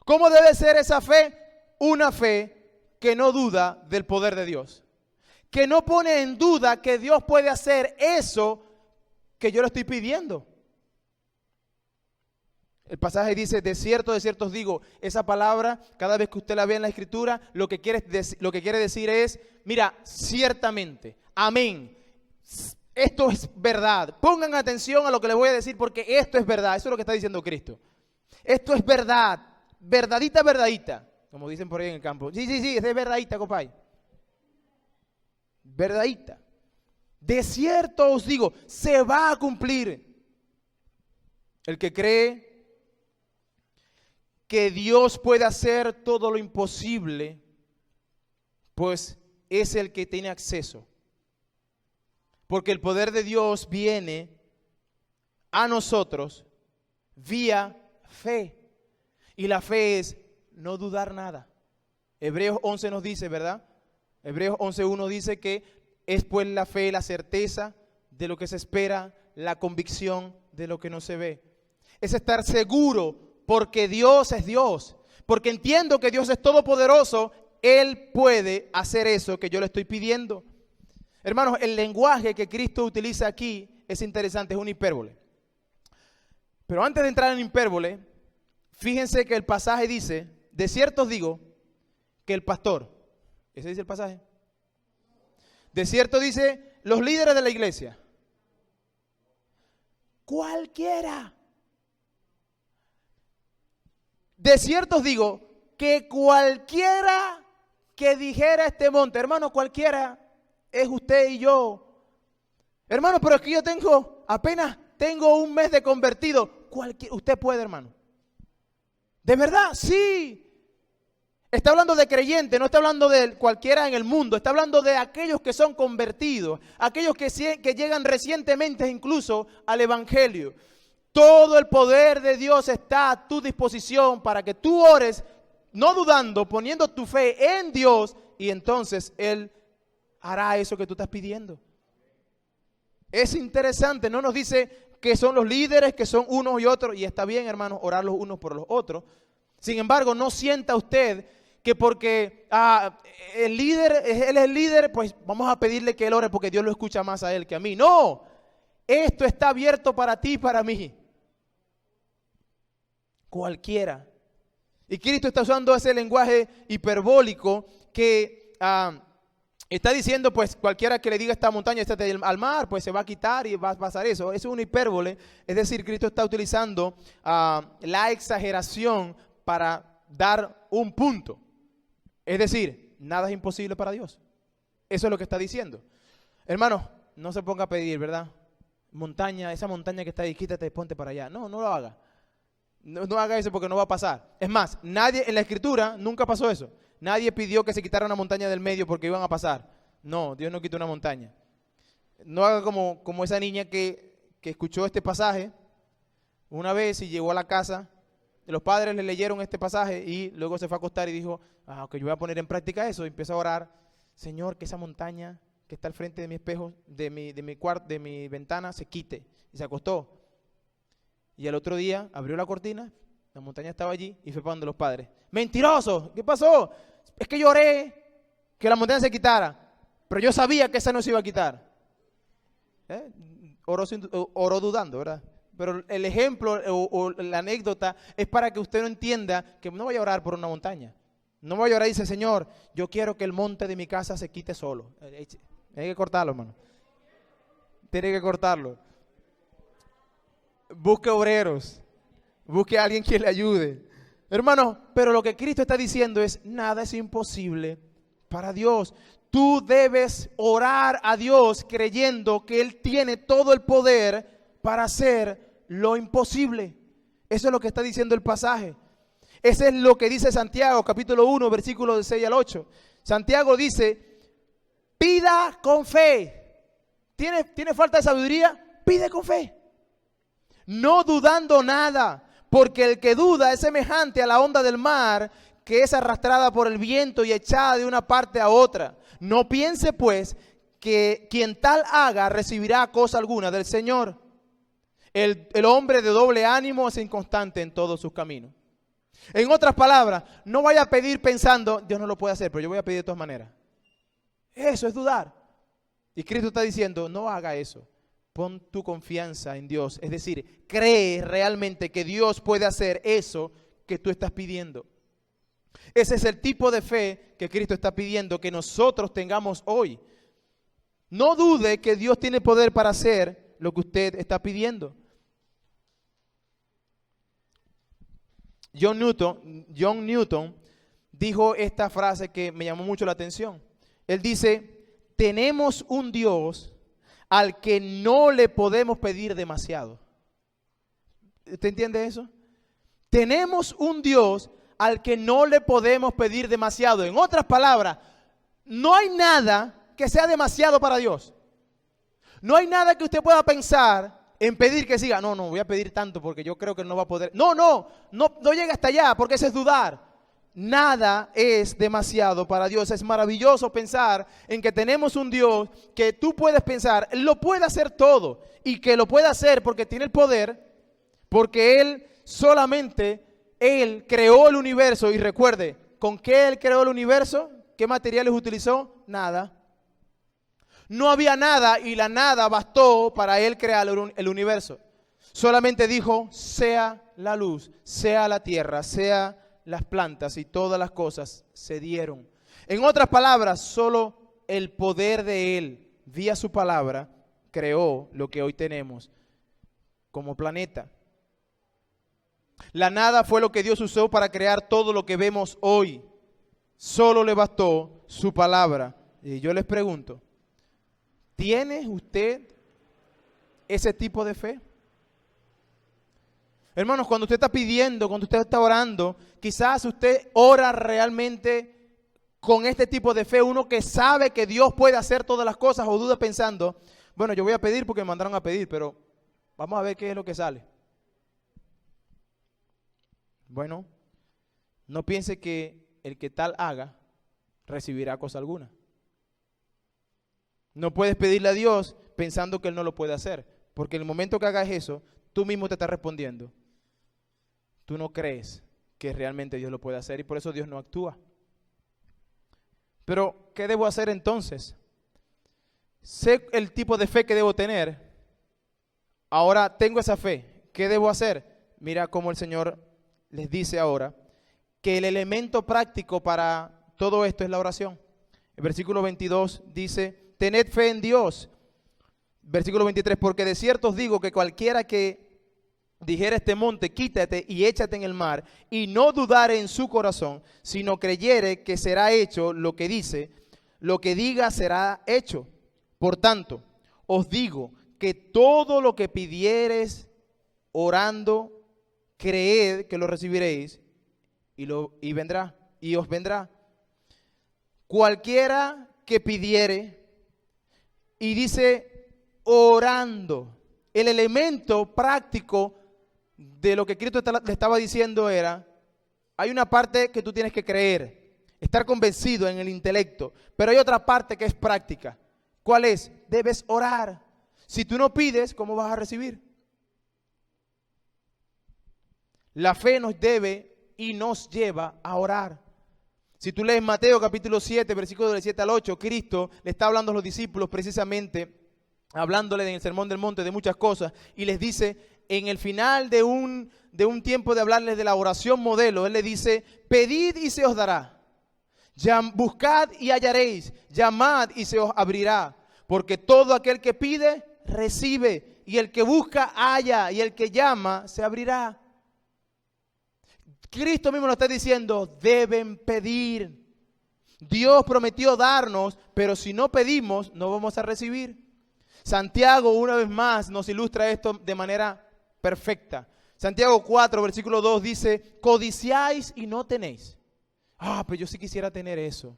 ¿Cómo debe ser esa fe? Una fe que no duda del poder de Dios, que no pone en duda que Dios puede hacer eso que yo le estoy pidiendo. El pasaje dice, de cierto os digo, esa palabra, cada vez que usted la ve en la Escritura, lo que quiere decir es, mira, ciertamente, amén, esto es verdad. Pongan atención a lo que les voy a decir porque esto es verdad, eso es lo que está diciendo Cristo. Esto es verdad, verdadita, verdadita, como dicen por ahí en el campo. Sí, es verdadita, compadre. Verdadita. De cierto os digo, se va a cumplir. El que cree que Dios puede hacer todo lo imposible, pues es el que tiene acceso. Porque el poder de Dios viene a nosotros vía fe. Y la fe es no dudar nada. Hebreos 11 nos dice, ¿verdad? Hebreos 11:1 dice que es pues la fe la certeza de lo que se espera, la convicción de lo que no se ve. Es estar seguro porque Dios es Dios. Porque entiendo que Dios es todopoderoso Él puede hacer eso que yo le estoy pidiendo. Hermanos, el lenguaje que Cristo utiliza aquí es interesante, es una hipérbole. Pero antes de entrar en hipérbole, fíjense que el pasaje dice, de cierto os digo que el pastor, ¿ese dice el pasaje? De cierto dice los líderes de la iglesia. Cualquiera. De cierto os digo que cualquiera que dijera este monte, hermano, cualquiera es usted y yo. Hermano, pero es que yo apenas tengo un mes de convertido. Usted puede, hermano. ¿De verdad? Sí. Está hablando de creyente, no está hablando de cualquiera en el mundo. Está hablando de aquellos que son convertidos, aquellos que llegan recientemente incluso al evangelio. Todo el poder de Dios está a tu disposición para que tú ores, no dudando, poniendo tu fe en Dios, y entonces Él hará eso que tú estás pidiendo. Es interesante, no nos dice que son los líderes, que son unos y otros, y está bien, hermanos, orar los unos por los otros. Sin embargo, no sienta usted que porque el líder, él es el líder, pues vamos a pedirle que él ore porque Dios lo escucha más a él que a mí. No, esto está abierto para ti y para mí. Cualquiera. Y Cristo está usando ese lenguaje hiperbólico que está diciendo, pues cualquiera que le diga esta montaña, échate al mar, pues se va a quitar y va a pasar eso. Eso es una hipérbole. Es decir, Cristo está utilizando la exageración para dar un punto. Es decir, nada es imposible para Dios. Eso es lo que está diciendo. Hermano, no se ponga a pedir, ¿verdad? Montaña, esa montaña que está ahí, quítate, ponte para allá. No, no lo haga. No haga eso porque no va a pasar. Es más, nadie en la Escritura nunca pasó eso. Nadie pidió que se quitara una montaña del medio porque iban a pasar. No, Dios no quitó una montaña. No haga como esa niña que escuchó este pasaje una vez y llegó a la casa. Los padres le leyeron este pasaje y luego se fue a acostar y dijo, ok, yo voy a poner en práctica eso. Y empezó a orar, Señor, que esa montaña que está al frente de mi espejo, de mi ventana, se quite. Y se acostó. Y al otro día abrió la cortina, la montaña estaba allí y fue para donde los padres. ¡Mentiroso! ¿Qué pasó? Es que lloré que la montaña se quitara, pero yo sabía que esa no se iba a quitar. Oró dudando, ¿verdad? Pero el ejemplo o la anécdota es para que usted no entienda que no vaya a orar por una montaña. No vaya a orar y dice, Señor, yo quiero que el monte de mi casa se quite solo. Hay que cortarlo, hermano. Tiene que cortarlo. Busque obreros. Busque a alguien que le ayude. Hermano, pero lo que Cristo está diciendo es, nada es imposible para Dios. Tú debes orar a Dios creyendo que Él tiene todo el poder para hacer lo imposible. Eso es lo que está diciendo el pasaje. Ese es lo que dice Santiago, capítulo 1, versículos de 6 al 8. Santiago dice, pida con fe. ¿Tiene falta de sabiduría? Pide con fe. No dudando nada, porque el que duda es semejante a la onda del mar, que es arrastrada por el viento y echada de una parte a otra. No piense pues que quien tal haga recibirá cosa alguna del Señor. El hombre de doble ánimo es inconstante en todos sus caminos. En otras palabras, no vaya a pedir pensando, Dios no lo puede hacer, pero yo voy a pedir de todas maneras. Eso es dudar. Y Cristo está diciendo, no haga eso. Pon tu confianza en Dios. Es decir, cree realmente que Dios puede hacer eso que tú estás pidiendo. Ese es el tipo de fe que Cristo está pidiendo que nosotros tengamos hoy. No dude que Dios tiene poder para hacer lo que usted está pidiendo. John Newton dijo esta frase que me llamó mucho la atención. Él dice, tenemos un Dios al que no le podemos pedir demasiado. ¿Usted entiende eso? Tenemos un Dios al que no le podemos pedir demasiado. En otras palabras, no hay nada que sea demasiado para Dios. No hay nada que usted pueda pensar en pedir que siga, no voy a pedir tanto porque yo creo que no va a poder. No llega hasta allá porque eso es dudar. Nada es demasiado para Dios. Es maravilloso pensar en que tenemos un Dios que tú puedes pensar, lo puede hacer todo y que lo puede hacer porque tiene el poder, porque Él solamente, Él creó el universo y recuerde, ¿con qué Él creó el universo? ¿Qué materiales utilizó? Nada. No había nada y la nada bastó para Él crear el universo. Solamente dijo, sea la luz, sea la tierra, sea las plantas, y todas las cosas se dieron. En otras palabras, solo el poder de Él, vía su palabra, creó lo que hoy tenemos como planeta. La nada fue lo que Dios usó para crear todo lo que vemos hoy. Solo le bastó su palabra. Y yo les pregunto, ¿tiene usted ese tipo de fe? Hermanos, cuando usted está pidiendo, cuando usted está orando, quizás usted ora realmente con este tipo de fe, uno que sabe que Dios puede hacer todas las cosas, o duda pensando, bueno, yo voy a pedir porque me mandaron a pedir, pero vamos a ver qué es lo que sale. Bueno, no piense que el que tal haga recibirá cosa alguna. No puedes pedirle a Dios pensando que Él no lo puede hacer, porque en el momento que hagas eso, tú mismo te estás respondiendo. Tú no crees que realmente Dios lo puede hacer y por eso Dios no actúa. Pero, ¿qué debo hacer entonces? Sé el tipo de fe que debo tener. Ahora tengo esa fe. ¿Qué debo hacer? Mira cómo el Señor les dice ahora que el elemento práctico para todo esto es la oración. El versículo 22 dice, tened fe en Dios. Versículo 23, porque de cierto os digo que cualquiera que dijera este monte, quítate y échate en el mar, y no dudare en su corazón, sino creyere que será hecho lo que dice, lo que diga será hecho. Por tanto, os digo que todo lo que pidiereis orando, creed que lo recibiréis y vendrá, y os vendrá. Cualquiera que pidiere, y dice orando, el elemento práctico de lo que Cristo le estaba diciendo era, hay una parte que tú tienes que creer, estar convencido en el intelecto, pero hay otra parte que es práctica. ¿Cuál es? Debes orar. Si tú no pides, ¿cómo vas a recibir? La fe nos debe y nos lleva a orar. Si tú lees Mateo capítulo 7, versículos del 7 al 8, Cristo le está hablando a los discípulos precisamente, hablándole en el Sermón del Monte de muchas cosas, y les dice, en el final de un tiempo de hablarles de la oración modelo, Él le dice, pedid y se os dará, buscad y hallaréis, llamad y se os abrirá, porque todo aquel que pide, recibe, y el que busca, halla, y el que llama, se abrirá. Cristo mismo nos está diciendo, deben pedir. Dios prometió darnos, pero si no pedimos, no vamos a recibir. Santiago, una vez más, nos ilustra esto de manera perfecta. Santiago 4, versículo 2 dice, codiciáis y no tenéis. Pero yo sí quisiera tener eso.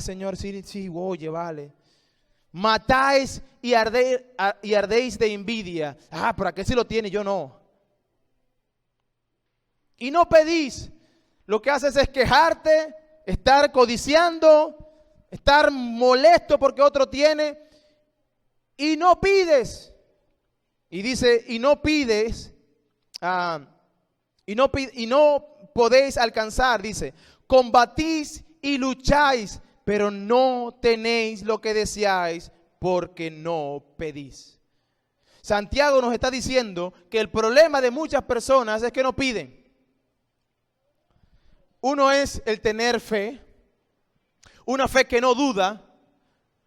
Señor, sí, oye, vale. Matáis y ardéis de envidia. Pero aquel sí lo tiene, yo no. Y no pedís. Lo que haces es quejarte, estar codiciando, estar molesto porque otro tiene. Y no pides. Y dice, y no pides, y no podéis alcanzar, dice, combatís y lucháis, pero no tenéis lo que deseáis porque no pedís. Santiago nos está diciendo que el problema de muchas personas es que no piden. Uno es el tener fe, una fe que no duda,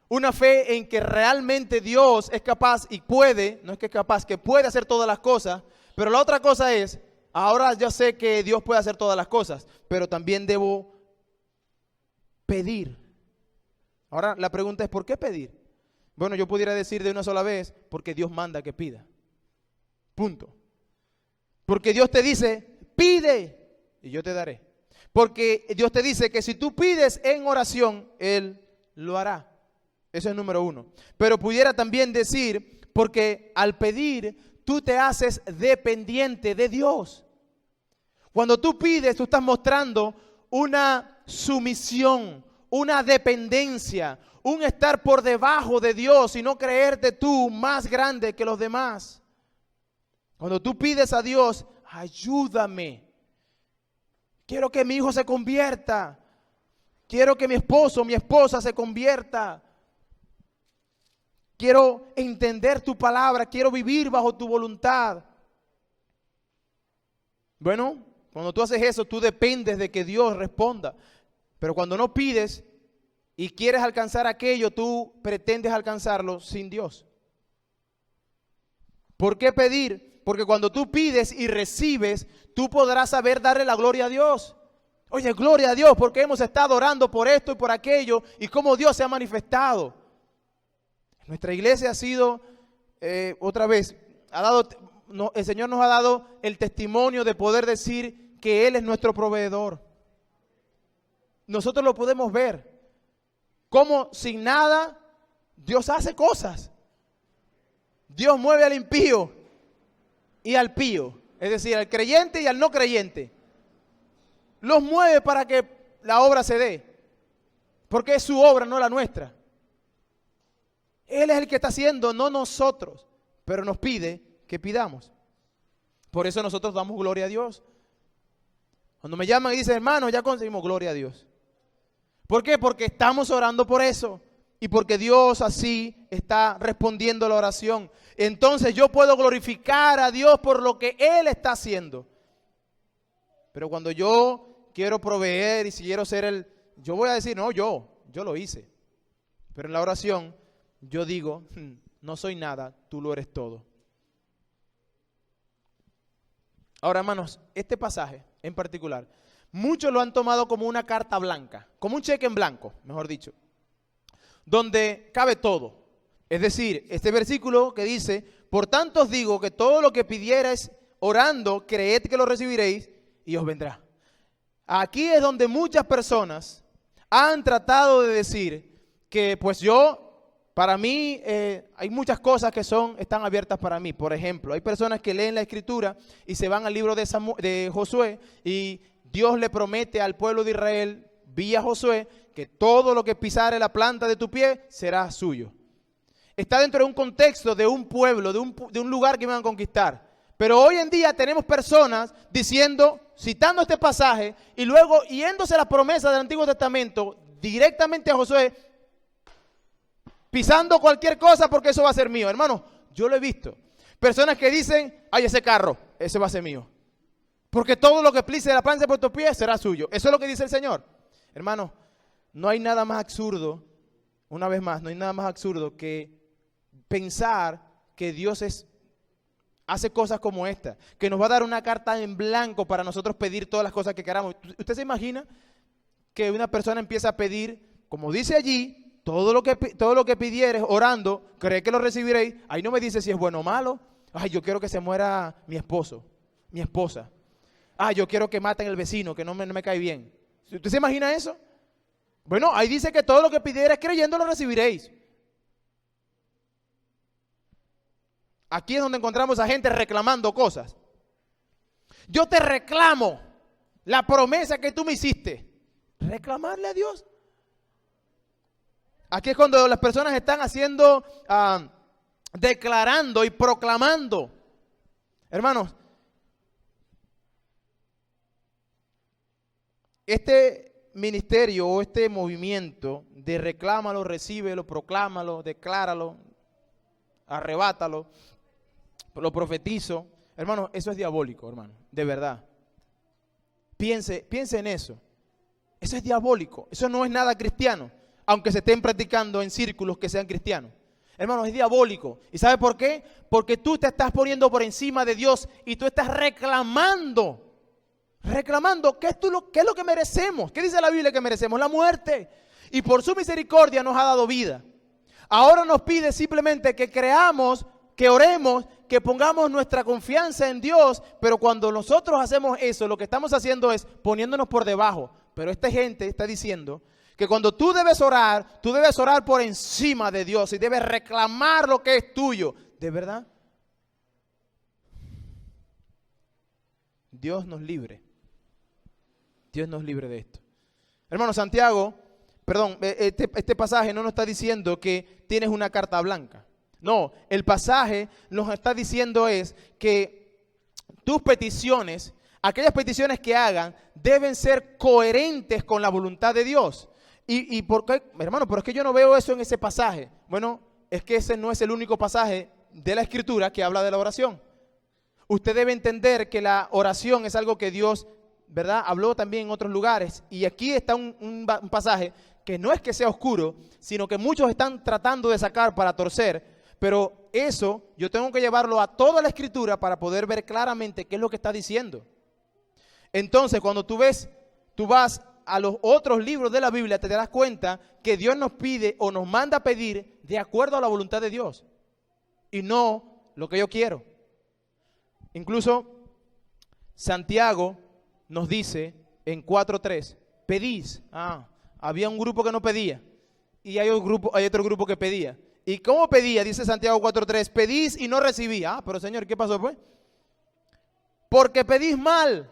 una fe en que realmente Dios es capaz y puede, no es que es capaz, que puede hacer todas las cosas, pero la otra cosa es, ahora yo sé que Dios puede hacer todas las cosas, pero también debo pedir. Ahora la pregunta es, ¿por qué pedir? Bueno, yo pudiera decir de una sola vez, porque Dios manda que pida. Punto. Porque Dios te dice, pide y yo te daré. Porque Dios te dice que si tú pides en oración, Él lo hará. Eso es número uno. Pero pudiera también decir, porque al pedir, tú te haces dependiente de Dios. Cuando tú pides, tú estás mostrando una sumisión, una dependencia, un estar por debajo de Dios y no creerte tú más grande que los demás. Cuando tú pides a Dios, ayúdame. Quiero que mi hijo se convierta. Quiero que mi esposo o mi esposa se convierta. Quiero entender tu palabra. Quiero vivir bajo tu voluntad. Bueno, cuando tú haces eso, tú dependes de que Dios responda. Pero cuando no pides y quieres alcanzar aquello, tú pretendes alcanzarlo sin Dios. ¿Por qué pedir? Porque cuando tú pides y recibes, tú podrás saber darle la gloria a Dios. Oye, gloria a Dios, porque hemos estado orando por esto y por aquello, y cómo Dios se ha manifestado. Nuestra iglesia ha sido, otra vez, el Señor nos ha dado el testimonio de poder decir que Él es nuestro proveedor. Nosotros lo podemos ver. Cómo sin nada Dios hace cosas. Dios mueve al impío y al pío, es decir, al creyente y al no creyente. Los mueve para que la obra se dé, porque es su obra, no la nuestra. Él es el que está haciendo, no nosotros, pero nos pide que pidamos. Por eso nosotros damos gloria a Dios. Cuando me llaman y dicen, hermano, ya conseguimos, gloria a Dios. ¿Por qué? Porque estamos orando por eso y porque Dios así está respondiendo la oración. Entonces yo puedo glorificar a Dios por lo que Él está haciendo. Pero cuando yo quiero proveer y si quiero ser yo voy a decir, no, yo lo hice. Pero en la oración yo digo, no soy nada, tú lo eres todo. Ahora, hermanos, este pasaje en particular, muchos lo han tomado como una carta blanca, como un cheque en blanco, mejor dicho, donde cabe todo. Es decir, este versículo que dice, por tanto os digo que todo lo que pidierais orando, creed que lo recibiréis y os vendrá. Aquí es donde muchas personas han tratado de decir que pues para mí hay muchas cosas que están abiertas para mí. Por ejemplo, hay personas que leen la Escritura y se van al libro de Josué y Dios le promete al pueblo de Israel vía Josué que todo lo que pisare la planta de tu pie será suyo. Está dentro de un contexto de un pueblo, de un lugar que van a conquistar. Pero hoy en día tenemos personas citando este pasaje y luego yéndose la promesa del Antiguo Testamento directamente a Josué, pisando cualquier cosa porque eso va a ser mío. Hermano, yo lo he visto. Personas que dicen, ay, ese carro, ese va a ser mío. Porque todo lo que pise la planta por tu pie será suyo. Eso es lo que dice el Señor. Hermano, no hay nada más absurdo, una vez más, no hay nada más absurdo que pensar que Dios hace cosas como esta, que nos va a dar una carta en blanco para nosotros pedir todas las cosas que queramos. ¿Usted se imagina que una persona empieza a pedir, como dice allí, todo lo que pidieres orando, cree que lo recibiréis? Ahí no me dice si es bueno o malo. Ay, yo quiero que se muera mi esposo, mi esposa. Yo quiero que maten al vecino, que no me cae bien. ¿Usted se imagina eso? Bueno, ahí dice que todo lo que pidieres creyendo lo recibiréis. Aquí es donde encontramos a gente reclamando cosas. Yo te reclamo la promesa que tú me hiciste. Reclamarle a Dios. Aquí es cuando las personas están declarando y proclamando. Hermanos, este ministerio o este movimiento de reclámalo, recíbelo, proclámalo, decláralo, arrebátalo, lo profetizo, hermano, eso es diabólico, hermano, de verdad. Piense en eso. Eso es diabólico, eso no es nada cristiano, aunque se estén practicando en círculos que sean cristianos. Hermano, es diabólico. ¿Y sabe por qué? Porque tú te estás poniendo por encima de Dios y tú estás reclamando ¿qué es lo que merecemos? ¿Qué dice la Biblia que merecemos? La muerte. Y por su misericordia nos ha dado vida. Ahora nos pide simplemente que creamos, que oremos, que pongamos nuestra confianza en Dios, pero cuando nosotros hacemos eso, lo que estamos haciendo es poniéndonos por debajo. Pero esta gente está diciendo que cuando tú debes orar por encima de Dios y debes reclamar lo que es tuyo. ¿De verdad? Dios nos libre. Dios nos libre de esto. Hermano Santiago, este pasaje no nos está diciendo que tienes una carta blanca. No, el pasaje nos está diciendo es que tus peticiones aquellas peticiones que hagan deben ser coherentes con la voluntad de Dios. ¿Y por qué, hermano? Pero es que yo no veo eso en ese pasaje. Bueno, es que ese no es el único pasaje de la Escritura que habla de la oración. Usted debe entender que la oración es algo que Dios, ¿verdad?, habló también en otros lugares. Y aquí está un pasaje que no es que sea oscuro, sino que muchos están tratando de sacar para torcer. Pero eso yo tengo que llevarlo a toda la Escritura para poder ver claramente qué es lo que está diciendo. Entonces, cuando tú vas a los otros libros de la Biblia, te das cuenta que Dios nos pide o nos manda a pedir de acuerdo a la voluntad de Dios y no lo que yo quiero. Incluso Santiago nos dice en 4:3, pedís. Había un grupo que no pedía y hay otro grupo que pedía. ¿Y cómo pedía? Dice Santiago 4:3, pedís y no recibí. Pero Señor, ¿qué pasó pues? Porque pedís mal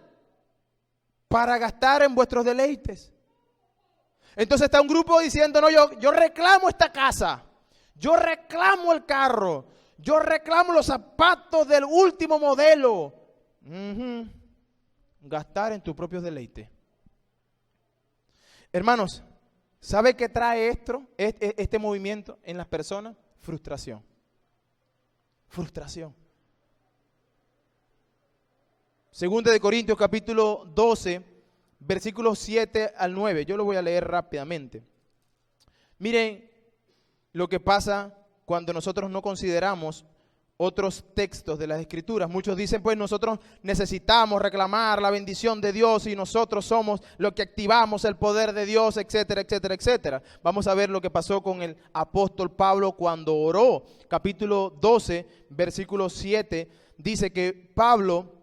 para gastar en vuestros deleites. Entonces está un grupo diciendo, no, yo reclamo esta casa, yo reclamo el carro, yo reclamo los zapatos del último modelo. Gastar en tus propios deleites. Hermanos, ¿sabe qué trae este movimiento en las personas? Frustración. Frustración. Segunda de Corintios capítulo 12, versículos 7 al 9. Yo lo voy a leer rápidamente. Miren lo que pasa cuando nosotros no consideramos otros textos de las Escrituras. Muchos dicen, pues nosotros necesitamos reclamar la bendición de Dios y nosotros somos los que activamos el poder de Dios, etcétera, etcétera, etcétera. Vamos a ver lo que pasó con el apóstol Pablo cuando oró. Capítulo 12, versículo 7, dice que Pablo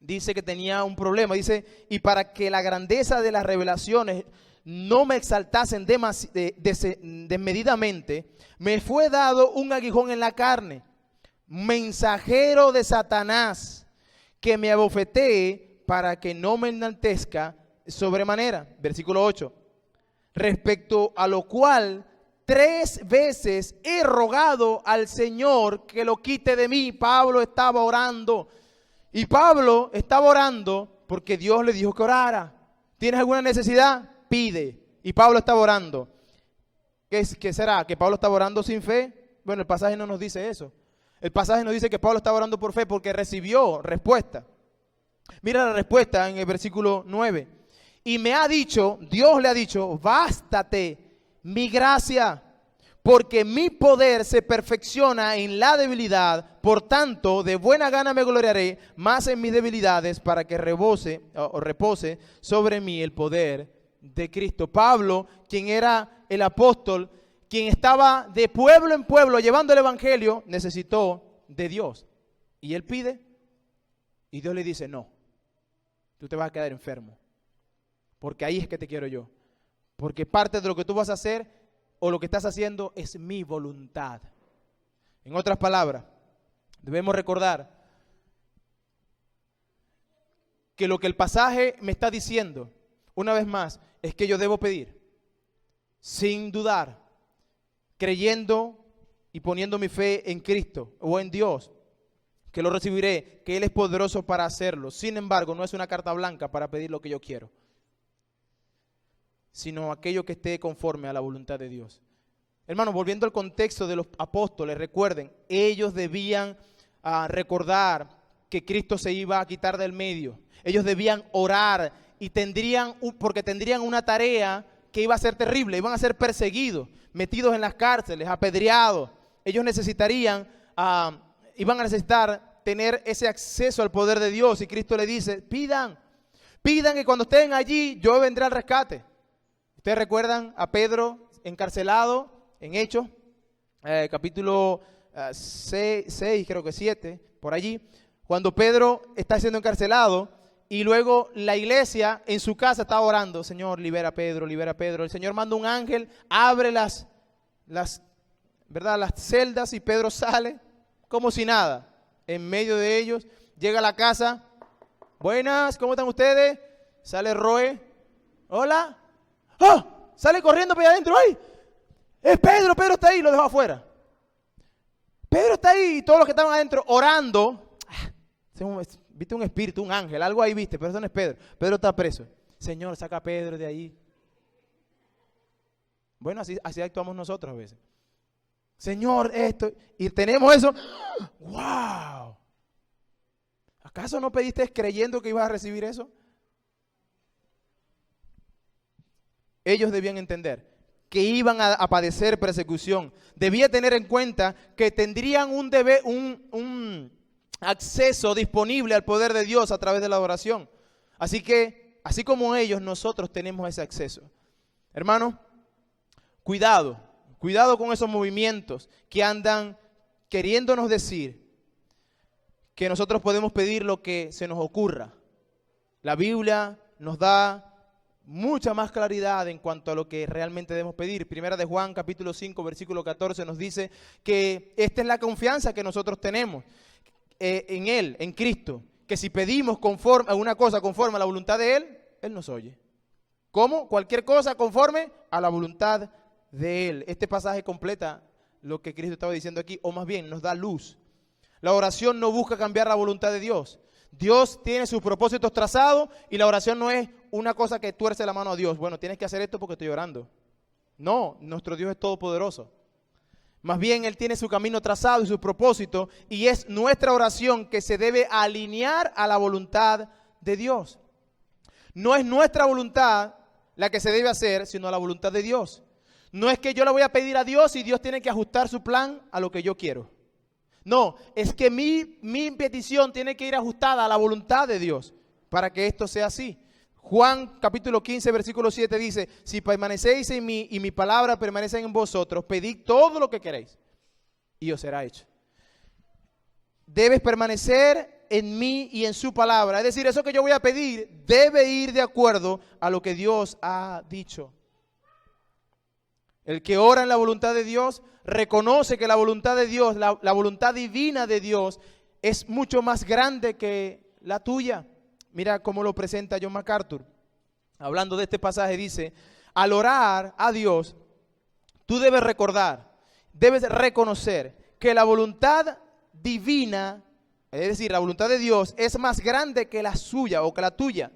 dice que tenía un problema. Dice, y para que la grandeza de las revelaciones no me exaltasen desmedidamente, me fue dado un aguijón en la carne, mensajero de Satanás, que me abofetee para que no me enaltezca sobremanera. Versículo 8. Respecto a lo cual 3 veces he rogado al Señor que lo quite de mí. Pablo estaba orando. Y Pablo estaba orando porque Dios le dijo que orara. ¿Tienes alguna necesidad? Pide. Y Pablo estaba orando. ¿Qué será? ¿Que Pablo estaba orando sin fe? Bueno, el pasaje no nos dice eso. El pasaje nos dice que Pablo estaba orando por fe porque recibió respuesta. Mira la respuesta en el versículo 9. Y me ha dicho, Dios le ha dicho, bástate mi gracia, porque mi poder se perfecciona en la debilidad. Por tanto, de buena gana me gloriaré más en mis debilidades, para que repose sobre mí el poder de Cristo. Pablo, quien era el apóstol, quien estaba de pueblo en pueblo llevando el evangelio, necesitó de Dios. Y él pide y Dios le dice, no, tú te vas a quedar enfermo, porque ahí es que te quiero yo. Porque parte de lo que tú vas a hacer o lo que estás haciendo es mi voluntad. En otras palabras, debemos recordar que lo que el pasaje me está diciendo, una vez más, es que yo debo pedir sin dudar, creyendo y poniendo mi fe en Cristo o en Dios, que lo recibiré, que Él es poderoso para hacerlo. Sin embargo, no es una carta blanca para pedir lo que yo quiero, sino aquello que esté conforme a la voluntad de Dios. Hermanos, volviendo al contexto de los apóstoles, recuerden, ellos debían recordar que Cristo se iba a quitar del medio. Ellos debían orar y porque tendrían una tarea que iba a ser terrible. Iban a ser perseguidos, metidos en las cárceles, apedreados. Ellos iban a necesitar tener ese acceso al poder de Dios. Y Cristo le dice, pidan que cuando estén allí yo vendré al rescate. Ustedes recuerdan a Pedro encarcelado en Hechos, capítulo 6, creo que 7, por allí, cuando Pedro está siendo encarcelado y luego la iglesia en su casa está orando, Señor, libera a Pedro, libera a Pedro. El Señor manda un ángel, abre las celdas y Pedro sale como si nada. En medio de ellos, llega a la casa, buenas, ¿cómo están ustedes? Sale Roe, hola. ¡Oh! Sale corriendo para allá adentro. ¡Ay! Es Pedro está ahí, lo dejó afuera. Pedro está ahí y todos los que estaban adentro orando, viste un espíritu, un ángel, algo ahí viste, pero eso no es Pedro. Pedro está preso. Señor, saca a Pedro de ahí. Bueno, así actuamos nosotros a veces. Señor, esto, y tenemos eso. ¡Wow! ¿Acaso no pediste creyendo que ibas a recibir eso? Ellos debían entender que iban a padecer persecución. Debía tener en cuenta que tendrían un acceso disponible al poder de Dios a través de la adoración. Así que, así como ellos, nosotros tenemos ese acceso. Hermano, cuidado con esos movimientos que andan queriéndonos decir que nosotros podemos pedir lo que se nos ocurra. La Biblia nos da mucha más claridad en cuanto a lo que realmente debemos pedir. Primera de Juan, capítulo 5, versículo 14, nos dice que esta es la confianza que nosotros tenemos en Él, en Cristo, que si pedimos conforme a una cosa conforme a la voluntad de Él, Él nos oye. ¿Cómo? Cualquier cosa conforme a la voluntad de Él. Este pasaje completa lo que Cristo estaba diciendo aquí, o más bien nos da luz. La oración no busca cambiar la voluntad de Dios. Dios tiene sus propósitos trazados y la oración no es una cosa que tuerce la mano a Dios. Bueno, tienes que hacer esto porque estoy orando. No, nuestro Dios es todopoderoso. Más bien Él tiene su camino trazado y su propósito, y es nuestra oración que se debe alinear a la voluntad de Dios. No es nuestra voluntad la que se debe hacer, sino la voluntad de Dios. No es que yo le voy a pedir a Dios y Dios tiene que ajustar su plan a lo que yo quiero. No, es que mi petición tiene que ir ajustada a la voluntad de Dios para que esto sea así. Juan capítulo 15 versículo 7 dice, si permanecéis en mí y mi palabra permanece en vosotros, pedid todo lo que queréis y os será hecho. Debes permanecer en mí y en su palabra. Es decir, eso que yo voy a pedir debe ir de acuerdo a lo que Dios ha dicho. El que ora en la voluntad de Dios reconoce que la voluntad de Dios, la voluntad divina de Dios es mucho más grande que la tuya. Mira cómo lo presenta John MacArthur. Hablando de este pasaje dice, al orar a Dios, tú debes recordar, debes reconocer que la voluntad divina, es decir, la voluntad de Dios es más grande que la suya o que la tuya,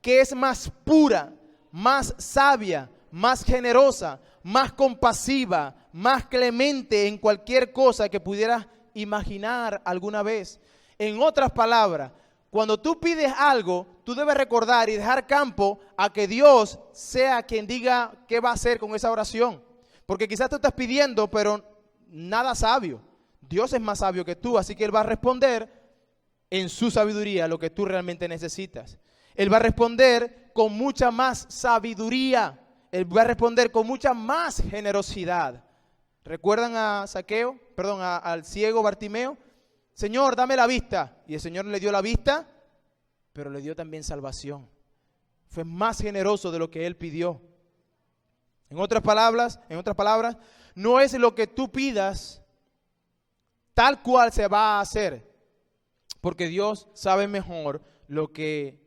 que es más pura, más sabia, más generosa, más compasiva, más clemente en cualquier cosa que pudieras imaginar alguna vez. En otras palabras, cuando tú pides algo, tú debes recordar y dejar campo a que Dios sea quien diga qué va a hacer con esa oración. Porque quizás tú estás pidiendo, pero nada sabio. Dios es más sabio que tú, así que Él va a responder en su sabiduría lo que tú realmente necesitas. Él va a responder con mucha más sabiduría. Él va a responder con mucha más generosidad. ¿Recuerdan a Zaqueo? Perdón, al ciego Bartimeo. Señor, dame la vista. Y el Señor le dio la vista, pero le dio también salvación. Fue más generoso de lo que él pidió. En otras palabras, no es lo que tú pidas tal cual se va a hacer, porque Dios sabe mejor lo que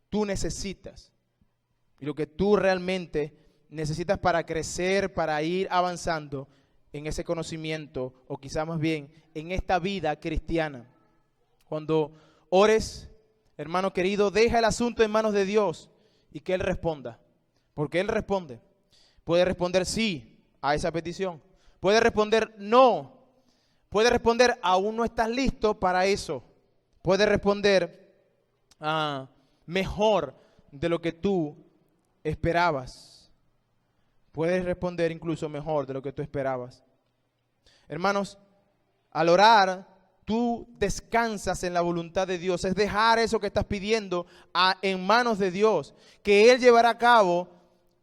tú necesitas y lo que tú realmente necesitas para crecer, para ir avanzando en ese conocimiento, o quizás más bien en esta vida cristiana. Cuando ores, hermano querido, deja el asunto en manos de Dios y que Él responda, porque Él responde. Puede responder sí a esa petición, puede responder no, puede responder aún no estás listo para eso, puede responder mejor de lo que tú esperabas. Puedes responder incluso mejor de lo que tú esperabas. Hermanos, al orar, tú descansas en la voluntad de Dios. Es dejar eso que estás pidiendo en manos de Dios, que Él llevará a cabo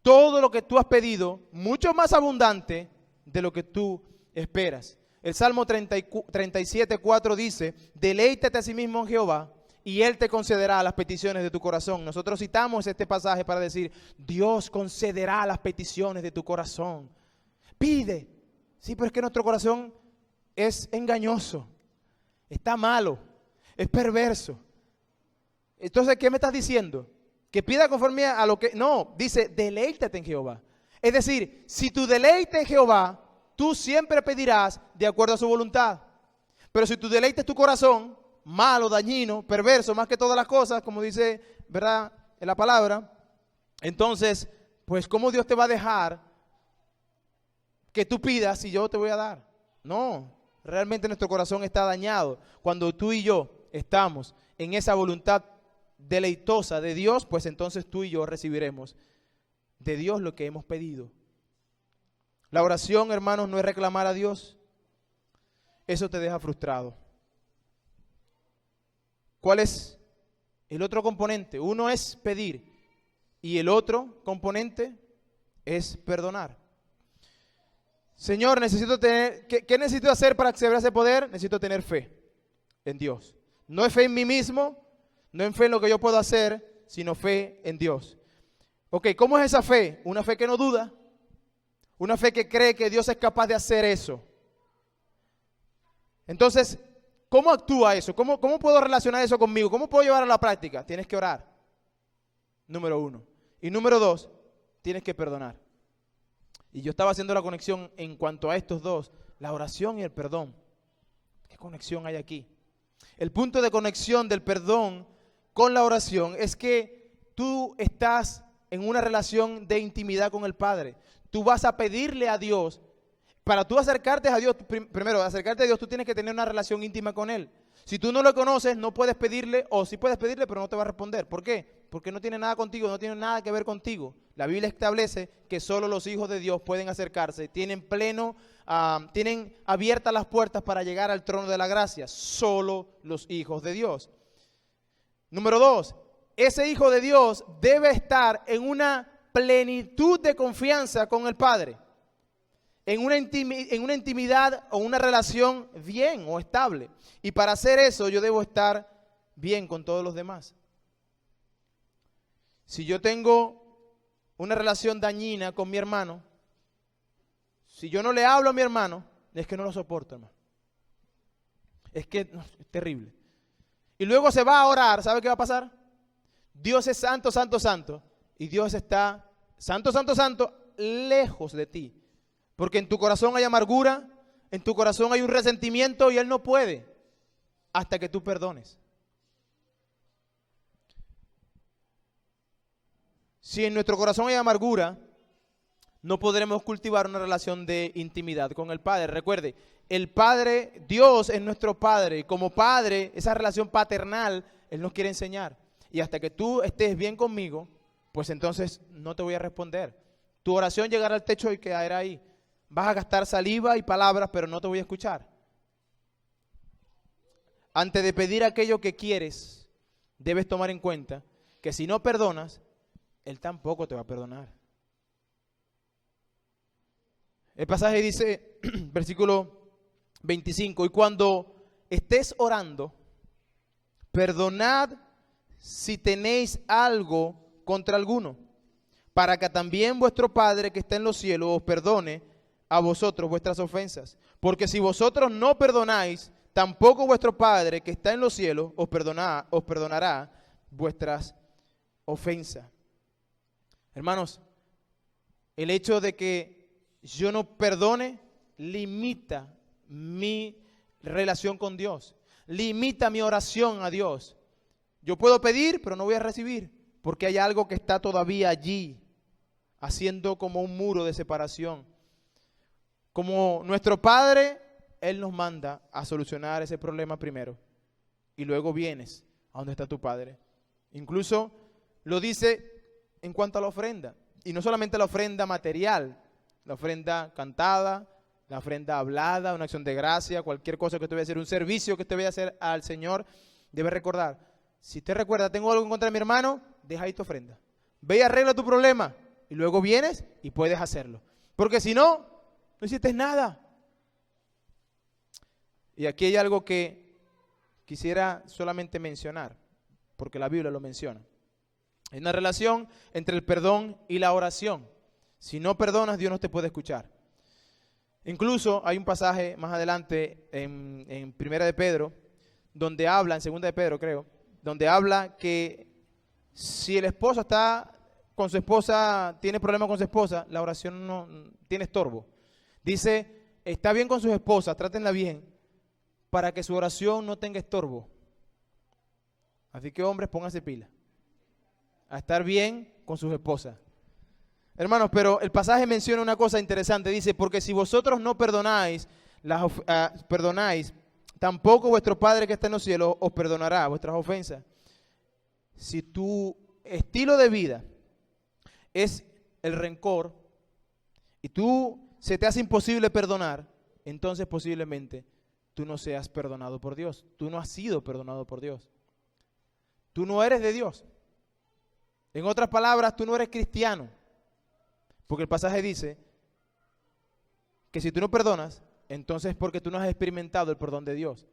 todo lo que tú has pedido, mucho más abundante de lo que tú esperas. El Salmo 37:4 dice, deleítate a sí mismo en Jehová, y Él te concederá las peticiones de tu corazón. Nosotros citamos este pasaje para decir, Dios concederá las peticiones de tu corazón. Pide. Sí, pero es que nuestro corazón es engañoso, está malo, es perverso. Entonces, ¿qué me estás diciendo? Que pida conforme a lo que... No, dice, deleítate en Jehová. Es decir, si tu deleite en Jehová, tú siempre pedirás de acuerdo a su voluntad. Pero si tu deleite es tu corazón, malo, dañino, perverso, más que todas las cosas, como dice, ¿verdad?, en la palabra, entonces, pues, ¿cómo Dios te va a dejar que tú pidas y yo te voy a dar? No, realmente nuestro corazón está dañado. Cuando tú y yo estamos en esa voluntad deleitosa de Dios, pues entonces tú y yo recibiremos de Dios lo que hemos pedido. La oración, hermanos, no es reclamar a Dios. Eso te deja frustrado. ¿Cuál es el otro componente? Uno es pedir y el otro componente es perdonar. Señor, necesito tener, ¿qué necesito hacer para acceder a ese poder? Necesito tener fe en Dios. No es fe en mí mismo, no es fe en lo que yo puedo hacer, sino fe en Dios. Ok, ¿cómo es esa fe? Una fe que no duda, una fe que cree que Dios es capaz de hacer eso. Entonces, ¿cómo actúa eso? ¿Cómo puedo relacionar eso conmigo? ¿Cómo puedo llevar a la práctica? Tienes que orar, número 1. Y número 2, tienes que perdonar. Y yo estaba haciendo la conexión en cuanto a estos dos, la oración y el perdón. ¿Qué conexión hay aquí? El punto de conexión del perdón con la oración es que tú estás en una relación de intimidad con el Padre. Tú vas a pedirle a Dios. Para tú acercarte a Dios, primero, acercarte a Dios, tú tienes que tener una relación íntima con Él. Si tú no lo conoces, no puedes pedirle, o sí puedes pedirle, pero no te va a responder. ¿Por qué? Porque no tiene nada contigo, no tiene nada que ver contigo. La Biblia establece que solo los hijos de Dios pueden acercarse, tienen abiertas las puertas para llegar al trono de la gracia. Solo los hijos de Dios. Número 2, ese hijo de Dios debe estar en una plenitud de confianza con el Padre. En una intimidad o una relación bien o estable. Y para hacer eso yo debo estar bien con todos los demás. Si yo tengo una relación dañina con mi hermano, si yo no le hablo a mi hermano, es que no lo soporto, hermano. Es que no, es terrible. Y luego se va a orar, ¿sabe qué va a pasar? Dios es santo, santo, santo. Y Dios está santo, santo, santo, lejos de ti. Porque en tu corazón hay amargura, en tu corazón hay un resentimiento y Él no puede hasta que tú perdones. Si en nuestro corazón hay amargura, no podremos cultivar una relación de intimidad con el Padre. Recuerde, el Padre, Dios es nuestro Padre. Y como Padre, esa relación paternal, Él nos quiere enseñar. Y hasta que tú estés bien conmigo, pues entonces no te voy a responder. Tu oración llegará al techo y quedará ahí. Vas a gastar saliva y palabras, pero no te voy a escuchar. Antes de pedir aquello que quieres, debes tomar en cuenta que si no perdonas, Él tampoco te va a perdonar. El pasaje dice, versículo 25, y cuando estés orando, perdonad si tenéis algo contra alguno, para que también vuestro Padre que está en los cielos os perdone a vosotros vuestras ofensas. Porque si vosotros no perdonáis, tampoco vuestro Padre que está en los cielos os perdonará vuestras ofensas. Hermanos, el hecho de que yo no perdone limita mi relación con Dios, limita mi oración a Dios. Yo puedo pedir, pero no voy a recibir, porque hay algo que está todavía allí, haciendo como un muro de separación. Como nuestro Padre, Él nos manda a solucionar ese problema primero, y luego vienes a donde está tu Padre. Incluso lo dice en cuanto a la ofrenda, y no solamente la ofrenda material, la ofrenda cantada, la ofrenda hablada, una acción de gracia, cualquier cosa que usted vaya a hacer, un servicio que usted vaya a hacer al Señor, debe recordar, si usted recuerda, tengo algo en contra de mi hermano, deja ahí tu ofrenda. Ve y arregla tu problema, y luego vienes y puedes hacerlo. Porque si no, no hiciste nada. Y aquí hay algo que quisiera solamente mencionar, porque la Biblia lo menciona. Hay una relación entre el perdón y la oración. Si no perdonas, Dios no te puede escuchar. Incluso hay un pasaje más adelante en Primera de Pedro, donde habla, en Segunda de Pedro creo, donde habla que si el esposo está con su esposa, tiene problemas con su esposa, la oración no tiene estorbo. Dice, está bien con sus esposas, trátenla bien, para que su oración no tenga estorbo. Así que hombres, pónganse pila a estar bien con sus esposas. Hermanos, pero el pasaje menciona una cosa interesante. Dice, porque si vosotros no perdonáis, tampoco vuestro Padre que está en los cielos os perdonará vuestras ofensas. Si tu estilo de vida es el rencor y se te hace imposible perdonar, entonces posiblemente tú no seas perdonado por Dios. Tú no has sido perdonado por Dios. Tú no eres de Dios. En otras palabras, tú no eres cristiano. Porque el pasaje dice que si tú no perdonas, entonces es porque tú no has experimentado el perdón de Dios.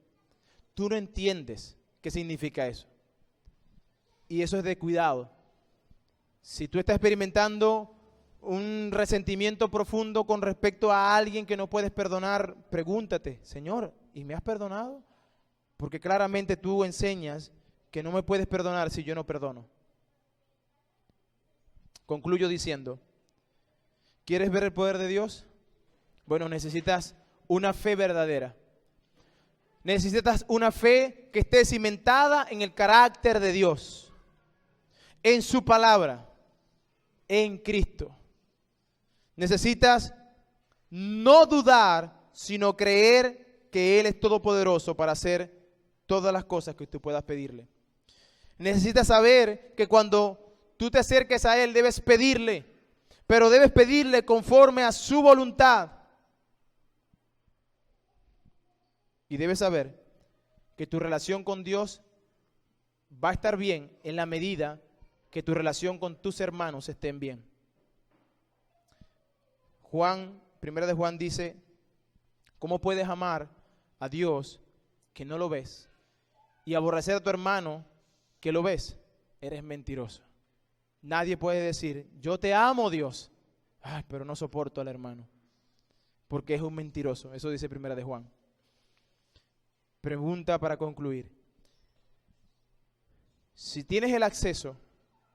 Tú no entiendes qué significa eso. Y eso es de cuidado. Si tú estás experimentando un resentimiento profundo con respecto a alguien que no puedes perdonar, pregúntate, Señor, ¿y me has perdonado? Porque claramente tú enseñas que no me puedes perdonar si yo no perdono. Concluyo diciendo, ¿quieres ver el poder de Dios? Bueno, necesitas una fe verdadera. Necesitas una fe que esté cimentada en el carácter de Dios, en su palabra, en Cristo. Necesitas no dudar, sino creer que Él es todopoderoso para hacer todas las cosas que tú puedas pedirle. Necesitas saber que cuando tú te acerques a Él debes pedirle, pero debes pedirle conforme a su voluntad. Y debes saber que tu relación con Dios va a estar bien en la medida que tu relación con tus hermanos estén bien. Primera de Juan dice, ¿cómo puedes amar a Dios que no lo ves y aborrecer a tu hermano que lo ves? Eres mentiroso. Nadie puede decir, yo te amo, Dios, pero no soporto al hermano, porque es un mentiroso. Eso dice Primera de Juan. Pregunta para concluir. Si tienes el acceso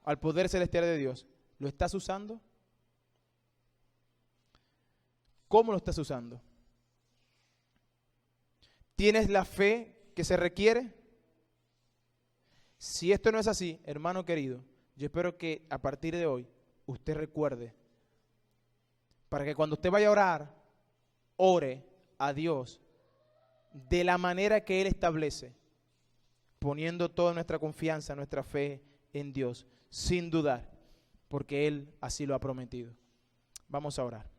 al poder celestial de Dios, ¿lo estás usando? ¿Cómo lo estás usando? ¿Tienes la fe que se requiere? Si esto no es así, hermano querido, yo espero que a partir de hoy usted recuerde, para que cuando usted vaya a orar, ore a Dios de la manera que Él establece, poniendo toda nuestra confianza, nuestra fe en Dios, sin dudar, porque Él así lo ha prometido. Vamos a orar.